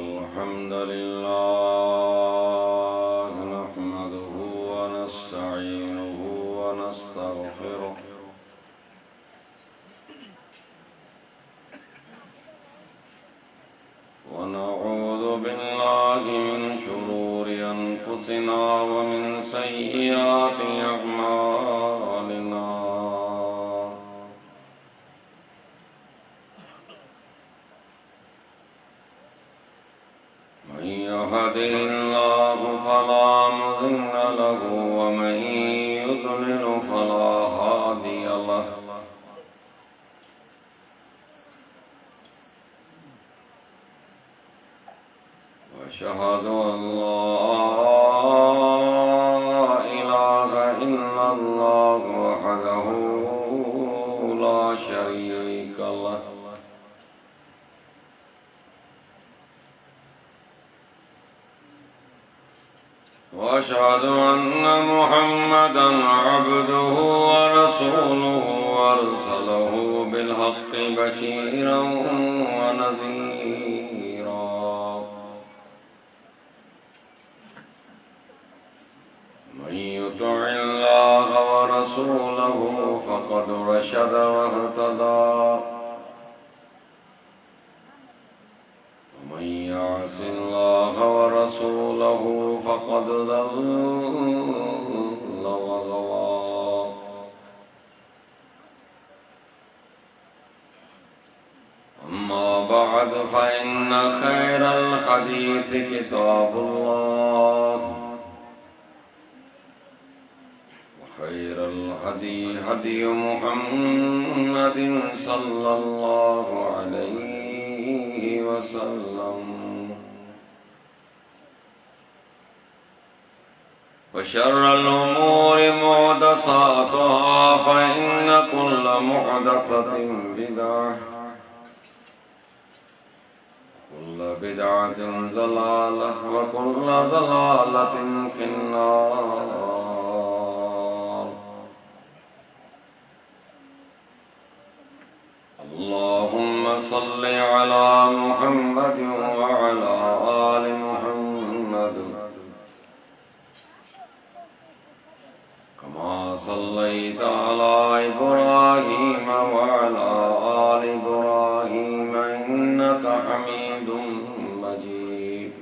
الحمد لله نحمده ونستعينه ونستغفره ونعوذ بالله من شرور أنفسنا ومن سيئات أعمالنا من يهده الله فلا مضل له ومن يضلل فلا هادي له وأشهد أن لا إله إلا الله وحده لا شريك له وأشهد أن محمدا عبده ورسوله أرسله بالحق بشيرا ونذيرا من يطع الله ورسوله فقد رشد واهتدى ومن يعص الله ورسوله فقد ضل وغوى أما بعد فإن خير الحديث كتاب الله وخير الهدي هدي محمد صلى الله عليه وسلم وشر الأمور محدثاتها فإن كل محدثة بدعة وكل بدعة ضلالة وكل ضلالة في النار اللهم صل على محمد وعلى آل محمد كما صليت على إبراهيم وعلى آل إبراهيم إنك حميد مجيد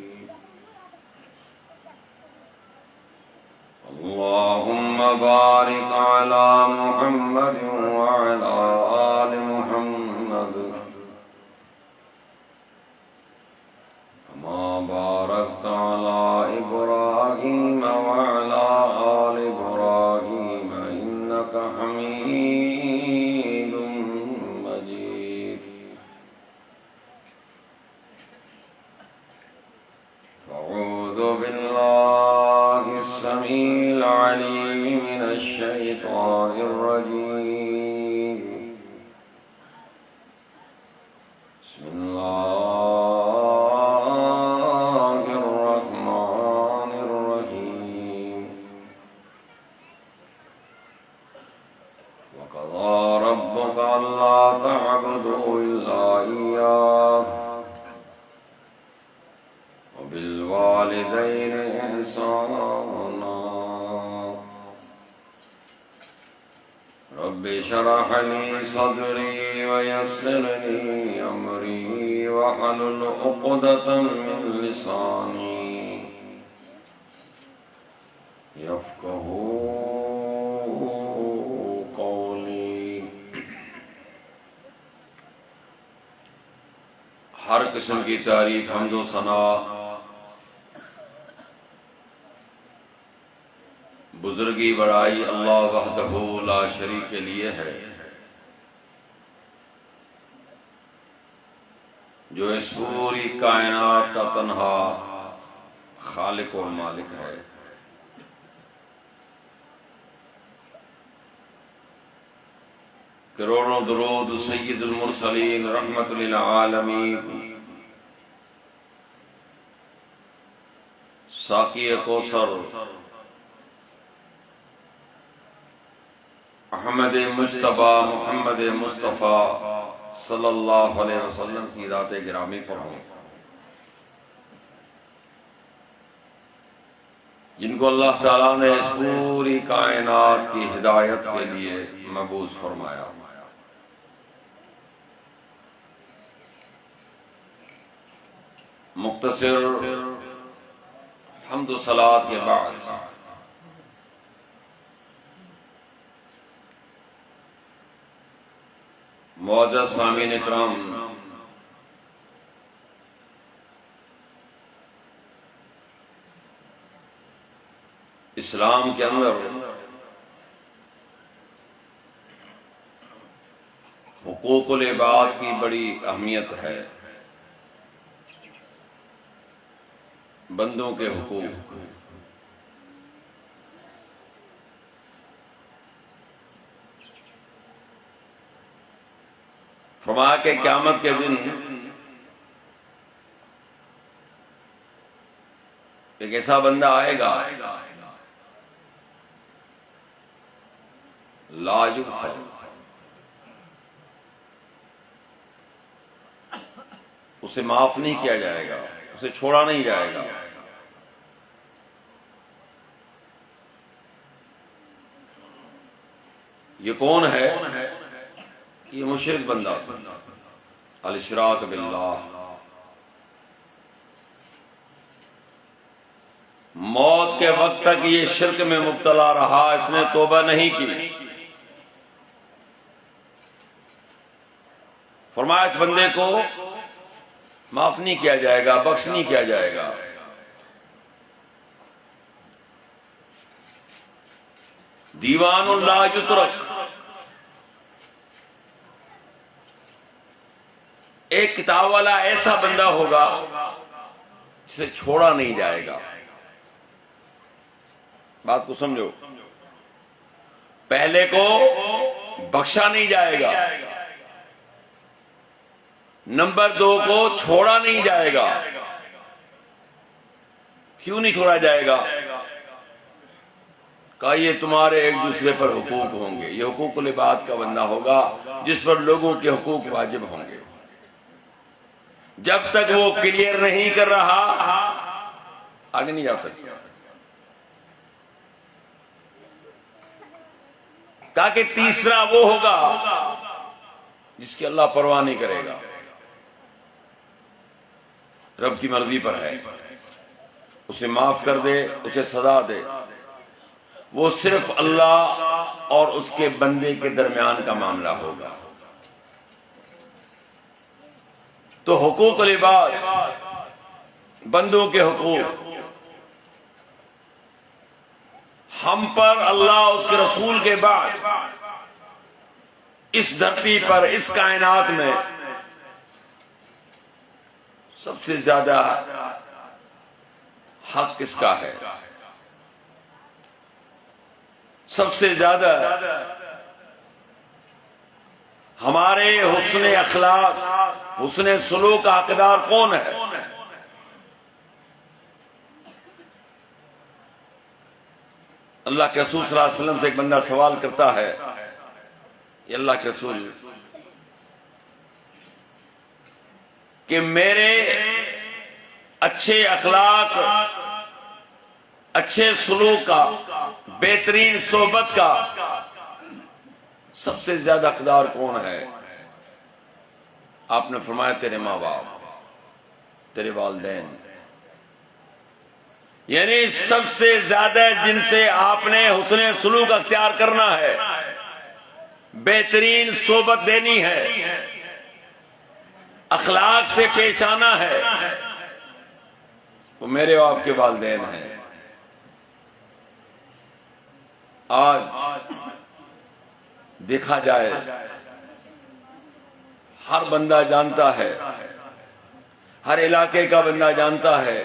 اللهم بارك على محمد وعلى آل محمد كما باركت على إبراهيم وعلى آل إبراهيم إنك حميد مجيد أعوذ بالله السميع العليم من الشيطان الرجيم بسم الله الرحمن الرحيم وقضى ربك ألا تعبدوا إلا إياه وبالوالدين إحسانا رب اشرح لي صدري ويسر لي أمري واحلل عقدة من لساني يفقهوا قولي ہر قسم کی تعریف حمد و ثنا بزرگی بڑائی اللہ وحدہ لا شریک کے لیے ہے جو اس پوری کائنات کا تنہا خالق و مالک ہے کروڑوں درود سید المرسلین رحمت للعالمین ساقی کوثر احمد مجتبی محمد مصطفیٰ صلی اللہ علیہ وسلم کی ذات گرامی پر ہوں۔ جن کو اللہ تعالیٰ نے اس پوری کائنات کی ہدایت کے لیے مبعوث فرمایا۔ مختصر حمد و صلاۃ کے بعد معزز سامعین اکرام، اسلام کے اندر حقوق العباد کی بڑی اہمیت ہے۔ بندوں کے حقوق، فرمایا کہ قیامت کے دن ایک ایسا بندہ آئے گا لا یغفر، اسے معاف نہیں کیا جائے گا، اسے چھوڑا نہیں جائے گا۔ یہ کون ہے؟ یہ مشرک بندہ تھا، الاشراک باللہ۔ موت کے وقت تک یہ شرک میں مبتلا رہا، اس نے توبہ نہیں کی۔ فرمایا اس بندے کو معاف نہیں کیا جائے گا، بخش نہیں کیا جائے گا۔ دیوان لا یترک، ایک کتاب والا ایسا بندہ ہوگا جسے چھوڑا نہیں جائے گا۔ بات کو سمجھو، پہلے کو بخشا نہیں جائے گا، نمبر 2 کو چھوڑا نہیں جائے گا۔ کیوں نہیں چھوڑا جائے گا؟ کہا یہ تمہارے ایک دوسرے پر حقوق ہوں گے، یہ حقوق العباد کا بندہ ہوگا جس پر لوگوں کے حقوق واجب ہوں گے۔ جب تک وہ کلیئر نہیں کر رہا آگے نہیں جا سکتا۔ کہا کہ تیسرا وہ ہوگا جس کی اللہ پرواہ نہیں کرے گا، رب کی مرضی پر ہے، اسے معاف کر دے، اسے سزا دے، وہ صرف اللہ اور اس کے بندے کے درمیان کا معاملہ ہوگا۔ تو حقوق العباد، بندوں کے حقوق، ہم پر اللہ اس کے رسول کے بعد اس دھرتی پر، اس کائنات میں سب سے زیادہ حق کس کا ہے؟ سب سے زیادہ ہمارے حسن اخلاق، حسن سلوک کا حقدار کون ہے؟ اللہ کے رسول صلی اللہ علیہ وسلم سے ایک بندہ سوال کرتا ہے کہ اللہ کے رسول، کہ میرے اچھے اخلاق، اچھے سلوک کا، بہترین صحبت کا سب سے زیادہ حقدار کون ہے؟ آپ نے فرمایا تیرے ماں باپ، تیرے والدین، یعنی سب سے زیادہ جن سے آپ نے حسن سلوک اختیار کرنا ہے، بہترین صحبت دینی ہے، اخلاق سے پیش آنا ہے، وہ میرے اور آپ کے والدین ہیں۔ آج دیکھا جائے ہر بندہ جانتا ہے، ہر علاقے کا بندہ جانتا ہے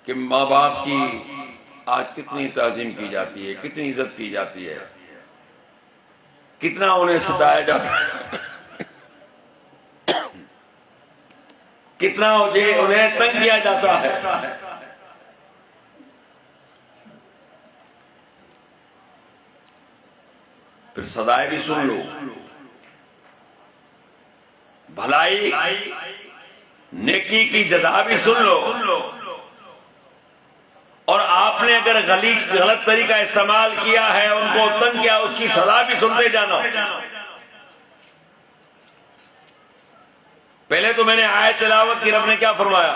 کہ ماں باپ کی آج کتنی تعظیم کی جاتی ہے، کتنی عزت کی جاتی ہے، کتنا انہیں ستایا جاتا ہے، کتنا انہیں تنگ کیا جاتا ہے۔ پھر سزائیں بھی سن لو، بھلائی نیکی کی جزا بھی سن لو، اور آپ نے اگر غلط طریقہ استعمال کیا ہے، ان کو تنگ کیا، اس کی سزا بھی سنتے جانا۔ پہلے تو میں نے آیت تلاوت کی، رب نے کیا فرمایا؟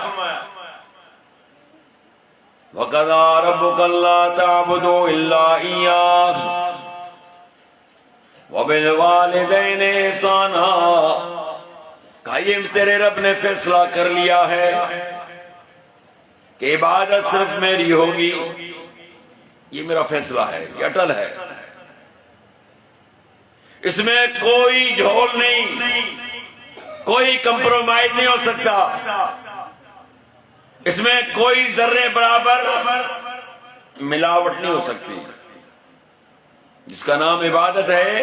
وَقَضَىٰ رَبُّكَ أَلَّا تَعْبُدُوا إِلَّا إِيَّاهُ وَبِالْوَالِدَيْنِ إِحْسَانًا۔ کہا یہ تیرے رب نے فیصلہ کر لیا ہے کہ عبادت صرف میری ہوگی، یہ میرا فیصلہ ہے، یہ اٹل ہے، اس میں کوئی جھول نہیں، کوئی کمپرومائز نہیں ہو سکتا، اس میں کوئی ذرے برابر ملاوٹ نہیں ہو سکتی۔ جس کا نام عبادت ہے،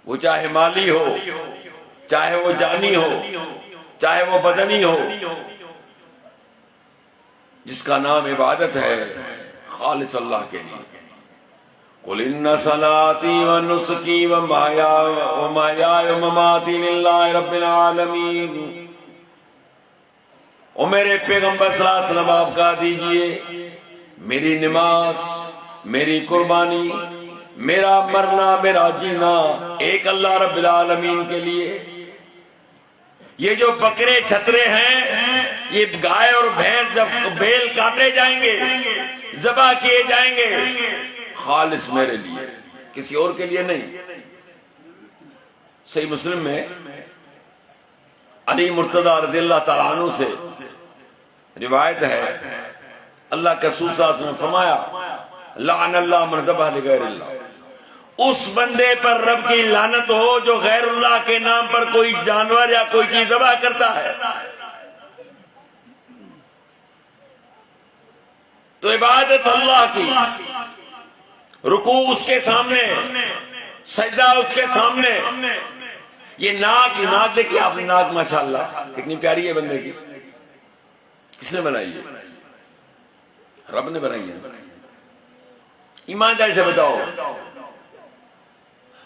وہ چاہے مالی ہو، چاہے وہ جانی ہو، چاہے وہ بدنی ہو، جس کا نام عبادت ہے خالص اللہ کے لیے۔ قُلْ إِنَّ صَلَاتِي وَنُسُكِي وَمَحْيَايَ وَمَمَاتِي لِلَّهِ رَبِّ الْعَالَمِينَ۔ او میرے پیغمبر صلی اللہ علیہ وسلم آپ کہا دیجئے، میری نماز، میری قربانی، میرا مرنا، میرا جینا ایک اللہ رب العالمین کے لیے۔ یہ جو بکرے چھترے ہیں، یہ گائے اور بھینس جب بیل کاٹے جائیں گے، ذبح کیے جائیں گے، خالص میرے لیے، کسی اور کے لیے نہیں۔ صحیح مسلم میں علی مرتضی رضی اللہ تعالیٰ عنہ سے روایت ہے، اللہ کے رسول صلی اللہ علیہ وسلم نے فرمایا، لعن اللہ من ذبح لغیر اللہ، اس بندے پر رب کی لعنت ہو جو غیر اللہ کے نام پر کوئی جانور یا کوئی چیز ذبح کرتا ہے۔ تو عبادت اللہ کی، رکوع اس کے سامنے، سجدہ اس کے سامنے، یہ ناک دیکھیے آپ نے، ناک ماشاءاللہ کتنی پیاری ہے بندے کی، کس نے بنائی ہے؟ رب نے بنائی ہے۔ ایمانداری سے بتاؤ،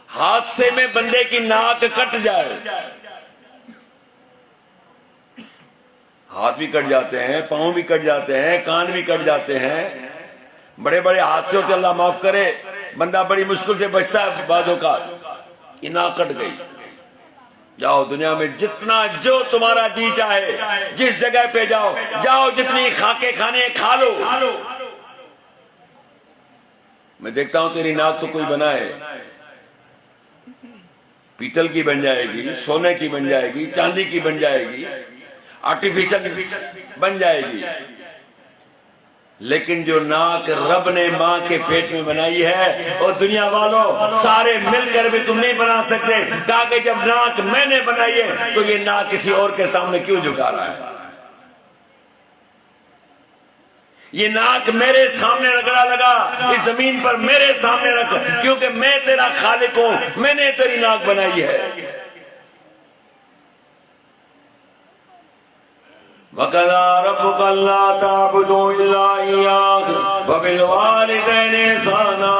حادثے میں بندے کی ناک کٹ جائے، ہاتھ بھی کٹ جاتے ہیں، پاؤں بھی کٹ جاتے ہیں، کان بھی کٹ جاتے ہیں، بڑے بڑے حادثے ہوتے، اللہ معاف کرے، بندہ بڑی مشکل سے بچتا ہے بعدوں کا، یہ ناک کٹ گئی، جاؤ دنیا میں جتنا جو تمہارا جی چاہے، جس جگہ پہ جاؤ جتنی خاکے کھانے کھا لو، میں دیکھتا ہوں تیری ناک تو کوئی بنائے، پیتل کی بن جائے گی، سونے کی بن جائے گی، چاندی کی بن جائے گی، آرٹیفیشل بن جائے گی، لیکن جو ناک رب نے ماں کے پیٹ میں بنائی ہے، اور دنیا والوں سارے مل کر بھی تم نہیں بنا سکتے، کہا کہ جب ناک میں نے بنائی ہے تو یہ ناک کسی اور کے سامنے کیوں جھکا رہا ہے؟ یہ ناک میرے سامنے لگا، اس زمین پر میرے سامنے رکھ، کیونکہ میں تیرا خالق ہوں، میں نے تیری ناک بنائی ہے۔ وَقَضَىٰ رَبُّكَ أَلَّا تَعْبُدُوا إِلَّا إِيَّاهُ وَبِالْوَالِدَيْنِ إِحْسَانًا۔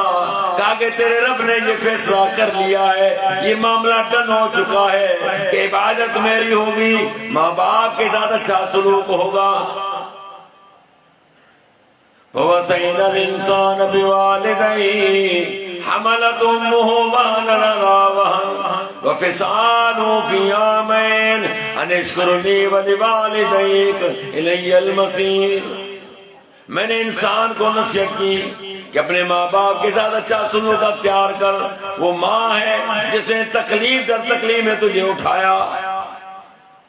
کہا کہ تیرے رب نے یہ فیصلہ کر لیا ہے، یہ معاملہ ڈن ہو چکا ہے کہ عبادت میری ہوگی، ماں باپ کے ساتھ اچھا سلوک ہوگا۔ وَوَصَّيْنَا الْإِنسَانَ بِوَالِدَيْهِ حَمَلَتْهُ أُمُّهُ وَهْنًا عَلَىٰ وَهْنٍ وَفِصَالُهُ فِي عَامَيْنِ أَنِ اشْكُرْ لِي وَلِوَالِدَيْكَ إِلَيَّ الْمَصِيرُ۔ میں نے انسان کو نصیحت کی کہ اپنے ماں باپ کے ساتھ اچھا سلوک اختیار کر، وہ ماں ہے جس نے تکلیف در تکلیف میں تجھے اٹھایا،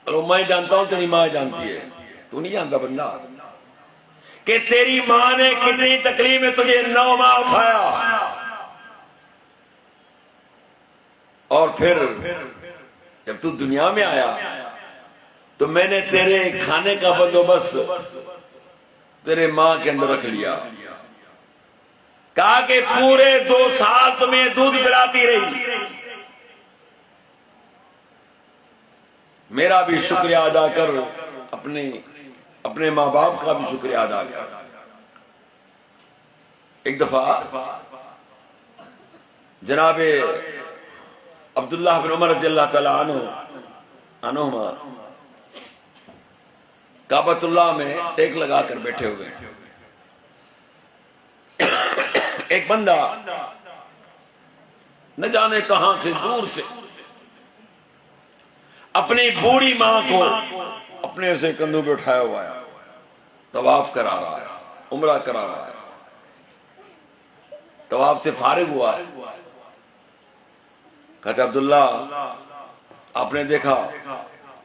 اور میں جانتا ہوں تیری ماں جانتی ہے، تو نہیں جانتا بندہ کہ تیری ماں نے کتنی تکلیف میں تجھے 9 ماہ اٹھایا، اور پھر جب تو دنیا میں آیا تو میں نے تیرے کھانے کا بندوبست تیرے ماں کے اندر رکھ لیا، کہا کہ پورے 2 سال تمہیں دودھ پلاتی رہی، میرا بھی شکریہ ادا کر، اپنے ماں باپ کا بھی شکریہ ادا کر۔ ایک دفعہ جناب عبداللہ بن عمر رضی اللہ تعالیٰ عنہما کعبۃ اللہ میں ٹیک لگا کر بیٹھے ہوئے ہیں، ایک بندہ نہ جانے کہاں سے دور سے اپنی بوڑھی ماں کو اپنے سے کندھوں پہ اٹھایا ہوا ہے، طواف کرا رہا ہے، عمرہ کرا رہا ہے، طواف سے فارغ ہوا ہے. کہتے عبداللہ آپ نے دیکھا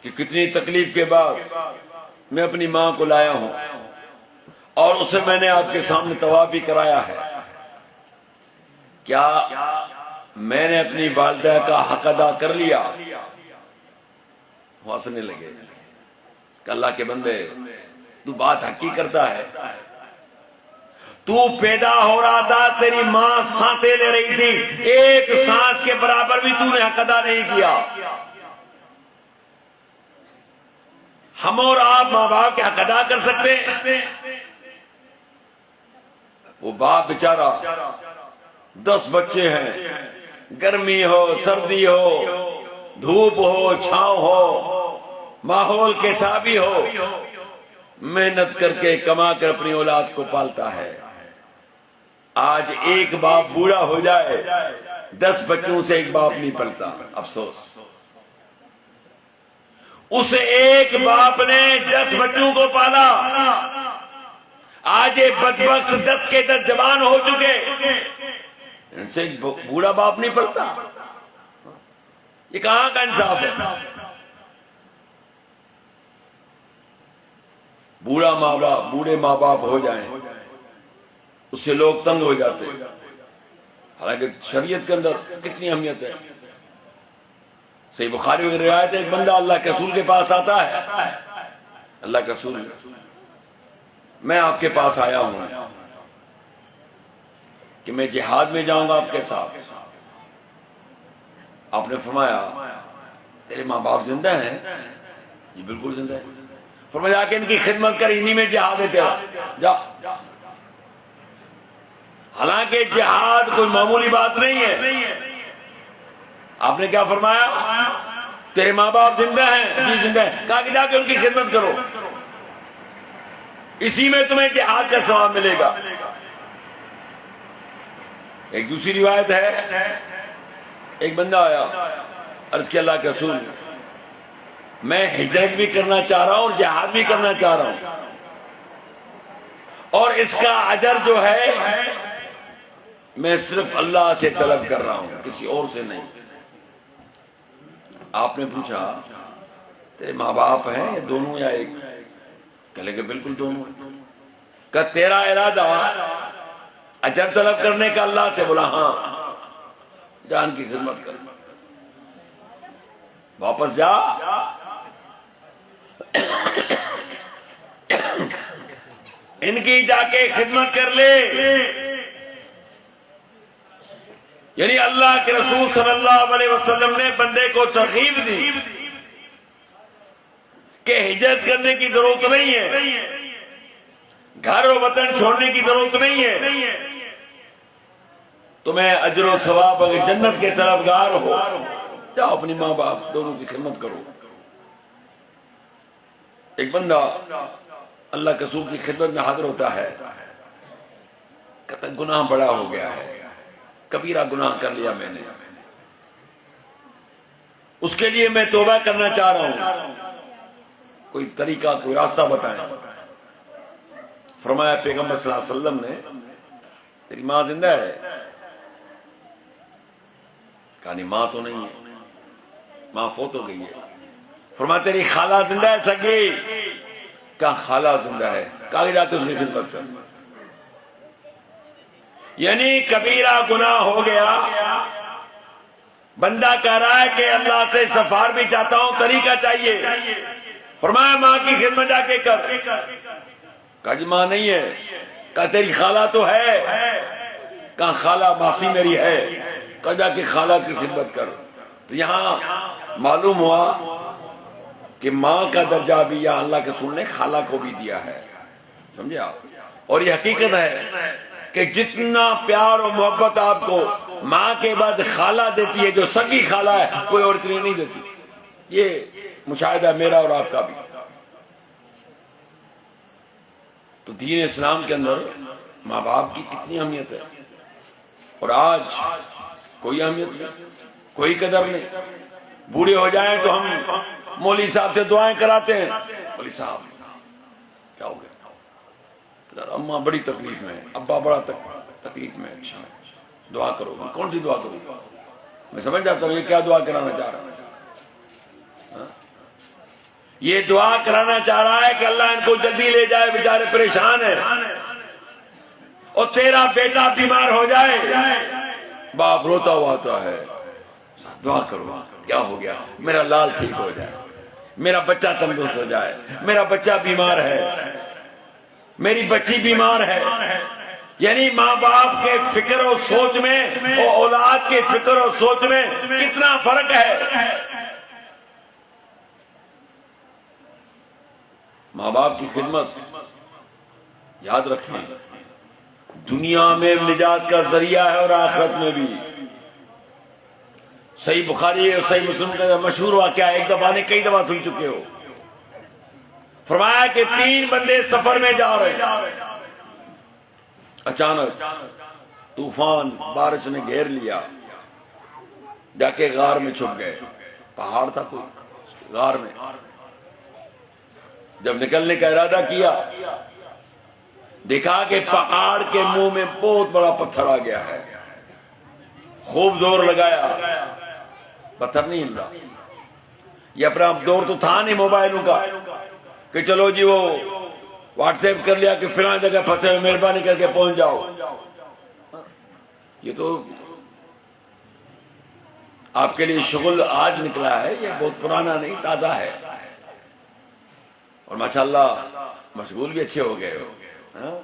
کہ کتنی تکلیف کے بعد میں اپنی ماں کو لایا ہوں اور اسے میں نے آپ کے سامنے طواف بھی کرایا ہے، کیا میں نے اپنی والدہ کا حق ادا کر لیا؟ وہ ہنسنے لگے کہ اللہ کے بندے تو بات حق ہی کرتا ہے، تو پیدا ہو رہا تھا، تیری ماں سانسیں لے رہی تھی، ایک سانس کے برابر بھی تو نے حق ادا نہیں کیا. ہم اور آپ ماں باپ کے حق ادا کر سکتے ہیں؟ وہ باپ بیچارہ 10 بچے ہیں، گرمی ہو سردی ہو دھوپ ہو چھاؤں ہو ماحول کیسا بھی ہو، محنت کر کے کما کر اپنی اولاد کو پالتا ہے. آج ایک باپ بوڑھا ہو جائے 10 بچوں سے ایک باپ نہیں پلتا، افسوس. اس ایک باپ نے 10 بچوں کو پالا، آج یہ بدبخت 10 کے 10 جوان ہو چکے، ان سے ایک بوڑھا باپ نہیں پلتا. یہ کہاں کا انصاف ہے؟ بوڑھے ماں باپ ہو جائیں اس سے لوگ تنگ ہو جاتے، حالانکہ شریعت کے اندر کتنی اہمیت ہے. صحیح بخاری میں روایت ہے، ایک بندہ اللہ کے رسول کے پاس آتا ہے، اللہ کے رسول میں آپ کے پاس آیا ہوں کہ میں جہاد میں جاؤں گا آپ کے ساتھ. آپ نے فرمایا تیرے ماں باپ زندہ ہیں؟ جی بالکل زندہ ہے. فرمایا کہ ان کی خدمت کر، انہی میں جہاد ہے تیرا، جا. حالانکہ جہاد کوئی معمولی بات نہیں ہے. آپ نے کیا فرمایا؟ تیرے ماں باپ زندہ ہیں؟ جی زندہ ہیں. کہا کہ جا کے ان کی خدمت کرو، اسی میں تمہیں جہاد کا ثواب ملے گا. ایک دوسری روایت ہے، ایک بندہ آیا، عرض کیا اللہ کے رسول میں ہجرت بھی کرنا چاہ رہا ہوں اور جہاد بھی کرنا چاہ رہا ہوں، اور اس کا اجر جو ہے میں صرف اللہ سے طلب کر رہا ہوں، کسی اور سے نہیں. آپ نے پوچھا تیرے ماں باپ ہیں یا دونوں یا ایک؟ کہلے کہ بالکل دونوں. کہ تیرا ارادہ اجر طلب کرنے کا اللہ سے؟ بولا ہاں. جان کی خدمت کر، واپس جا، ان کی جا کے خدمت کر لے. یعنی اللہ کے رسول صلی اللہ علیہ وسلم نے بندے کو ترغیب دی کہ ہجرت کرنے کی ضرورت نہیں ہے، گھر و وطن چھوڑنے کی ضرورت نہیں ہے. تمہیں اجر و ثواب اگر جنت کے طلبگار ہو، جاؤ اپنی ماں باپ دونوں کی خدمت کرو. ایک بندہ اللہ کے رسول کی خدمت میں حاضر ہوتا ہے، کہتا ہے گناہ بڑا ہو گیا ہے، کبیرہ گناہ کر لیا میں نے، اس کے لیے میں توبہ کرنا چاہ رہا ہوں، کوئی طریقہ کوئی راستہ بتائیں. فرمایا پیغمبر صلی اللہ علیہ وسلم نے تیری ماں زندہ ہے؟ کہا نہیں ماں تو نہیں ہے، ماں فوت ہو گئی ہے. فرمایا تیری خالہ زندہ ہے سگی؟ کہا خالہ زندہ ہے. کہا جا کے اس کی خدمت کر. یعنی کبیرہ گناہ ہو گیا، بندہ کہہ رہا ہے کہ اللہ سے استغفار بھی چاہتا ہوں، طریقہ چاہیے. فرمایا ماں کی خدمت جا کے کر. کہا جی ماں نہیں ہے. کہا تیری خالہ تو ہے؟ کہا خالہ ماسی میری ہے. کہا جا کے خالہ کی خدمت کر. تو یہاں معلوم ہوا کہ ماں کا درجہ بھی یا اللہ کے رسول نے خالہ کو بھی دیا ہے. سمجھے آپ؟ اور یہ حقیقت ہے کہ جتنا پیار و محبت آپ کو ماں کے بعد خالہ دیتی ہے، جو سگی خالہ ہے، کوئی اور اتنی نہیں دیتی. یہ مشاہدہ میرا اور آپ کا بھی. تو دین اسلام کے اندر ماں باپ کی کتنی اہمیت ہے. اور آج کوئی اہمیت نہیں، کوئی قدر نہیں۔ بوڑھے ہو جائیں تو ہم مولوی صاحب سے دعائیں کراتے ہیں، مولوی صاحب کیا ہو گیا، اماں بڑی تکلیف میں، ابا بڑا تکلیف میں، اچھا دعا کرو۔ کون سی دعا کروں؟ میں سمجھ جاتا ہوں یہ کیا دعا کرانا چاہ رہا ہے۔ یہ دعا کرانا چاہ رہا ہے کہ اللہ ان کو جلدی لے جائے، بیچارے پریشان ہیں، اور تیرا بیٹا بیمار ہو جائے، باپ روتا ہوا آتا ہے، دعا کرو کیا ہو گیا، میرا لال ٹھیک ہو جائے، میرا بچہ تندرست ہو جائے، میرا بچہ بیمار ہے، میری بچی بیمار ہے۔ یعنی ماں باپ کے فکر اور سوچ میں اور اولاد کے فکر اور سوچ میں کتنا فرق ہے۔ ماں باپ کی خدمت یاد رکھیں، دنیا میں نجات کا ذریعہ ہے اور آخرت میں بھی۔ صحیح بخاری اور صحیح مسلم کا مشہور واقعہ ہے، ایک دفعہ نہیں کئی دفعہ سن چکے ہو۔ فرمایا کہ 3 بندے سفر میں جا رہے ہیں، اچانک طوفان بارش نے گھیر لیا، جا کے غار میں چھپ گئے۔ پہاڑ تھا کوئی، غار میں جب نکلنے کا ارادہ کیا، دیکھا کہ پہاڑ کے منہ میں بہت بڑا پتھر آ گیا ہے۔ خوب زور لگایا، پتھر نہیں ہل رہا۔ یہ اپنا دور تو تھا نہیں موبائلوں کا کہ چلو جی وہ واٹس ایپ کر لیا کہ فلاں جگہ پھنسے ہوئے، مہربانی کر کے پہنچ جاؤ۔ یہ تو آپ کے لیے شغل آج نکلا ہے، یہ بہت پرانا نہیں، تازہ ہے، اور ماشاءاللہ مشغول بھی اچھے ہو گئے ہو،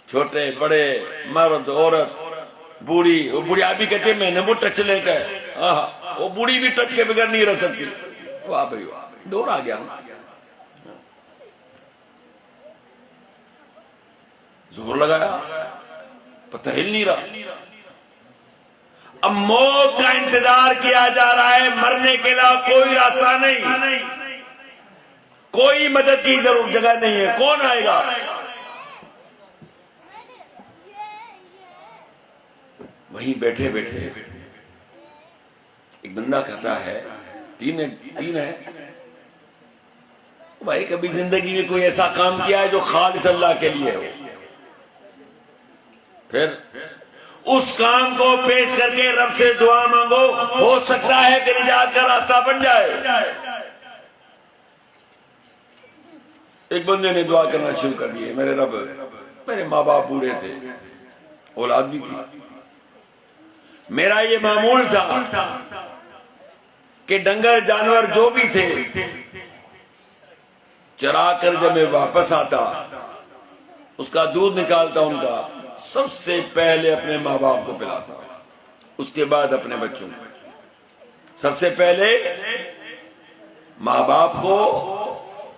چھوٹے بڑے، مرد عورت، بوڑھی، وہ بوڑھی آپ بھی کہتے ہیں میں نے وہ ٹچ لے کے، وہ بوڑھی بھی ٹچ کے بغیر نہیں رہ سکتی۔ واہ بھائی واہ، دور آ گیا۔ زور لگایا، پتہ ہل نہیں رہا۔ اب موت کا انتظار کیا جا رہا ہے، مرنے کے علاوہ کوئی راستہ نہیں، کوئی مدد کی ضرورت جگہ نہیں ہے، کون آئے گا؟ وہیں بیٹھے بیٹھے ایک بندہ کہتا ہے، تین ہے بھائی، کبھی زندگی میں کوئی ایسا کام کیا ہے جو خالص اللہ کے لیے ہو؟ پھر اس کام کو پیش کر کے رب سے دعا مانگو، ہو سکتا ہے کہ نجات کا راستہ بن جائے۔ ایک بندے نے دعا کرنا شروع کر دی، میرے رب، میرے ماں باپ بوڑھے تھے، اولاد بھی تھی، میرا یہ معمول تھا کہ ڈنگر جانور جو بھی تھے چرا کر جب میں واپس آتا، اس کا دودھ نکالتا، ان کا سب سے پہلے اپنے ماں باپ کو پلاتا، اس کے بعد اپنے بچوں کو، سب سے پہلے ماں باپ کو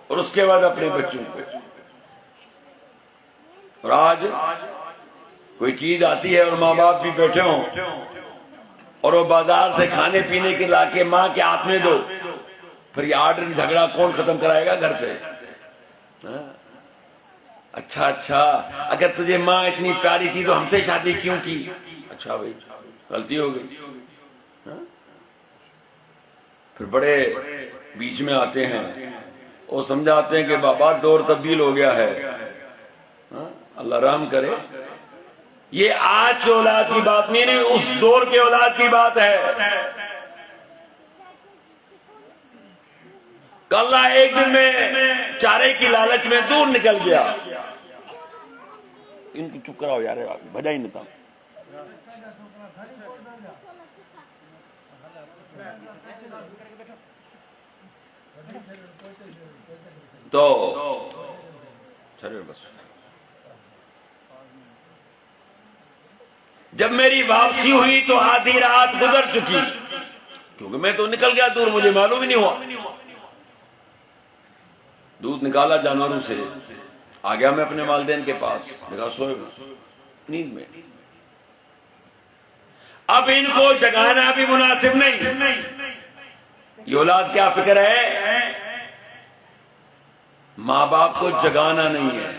اور اس کے بعد اپنے بچوں کو۔ اور آج کوئی چیز آتی ہے اور ماں باپ بھی بیٹھے ہوں اور وہ بازار سے کھانے پینے کے لا کے ماں کے ہاتھ میں دو، پھر یہ آرڈر جھگڑا کون ختم کرائے گا گھر سے؟ اچھا اگر تجھے ماں اتنی پیاری تھی تو ہم سے شادی کیوں کی؟ اچھا بھائی غلطی ہو گئی۔ پھر بڑے بیچ میں آتے ہیں، وہ سمجھاتے ہیں کہ بابا دور تبدیل ہو گیا ہے، اللہ رحم کرے۔ یہ آج کے اولاد کی بات نہیں، اس دور کے اولاد کی بات ہے۔ اللہ ایک دن میں چارے کی لالچ میں دور نکل گیا۔ ان کو چپ کراؤ یار، بجا ہی نہیں تھا۔ تو بس جب میری واپسی ہوئی تو آدھی رات گزر چکی، کیونکہ میں تو نکل گیا دور، مجھے معلوم ہی نہیں ہوا۔ دودھ نکالا جانوروں سے، آ گیا میں اپنے والدین کے پاس، دیکھا سوئے نیند میں۔ اب ان کو جگانا بھی مناسب نہیں، یہ اولاد کیا فکر ہے؟ ماں باپ کو جگانا نہیں ہے،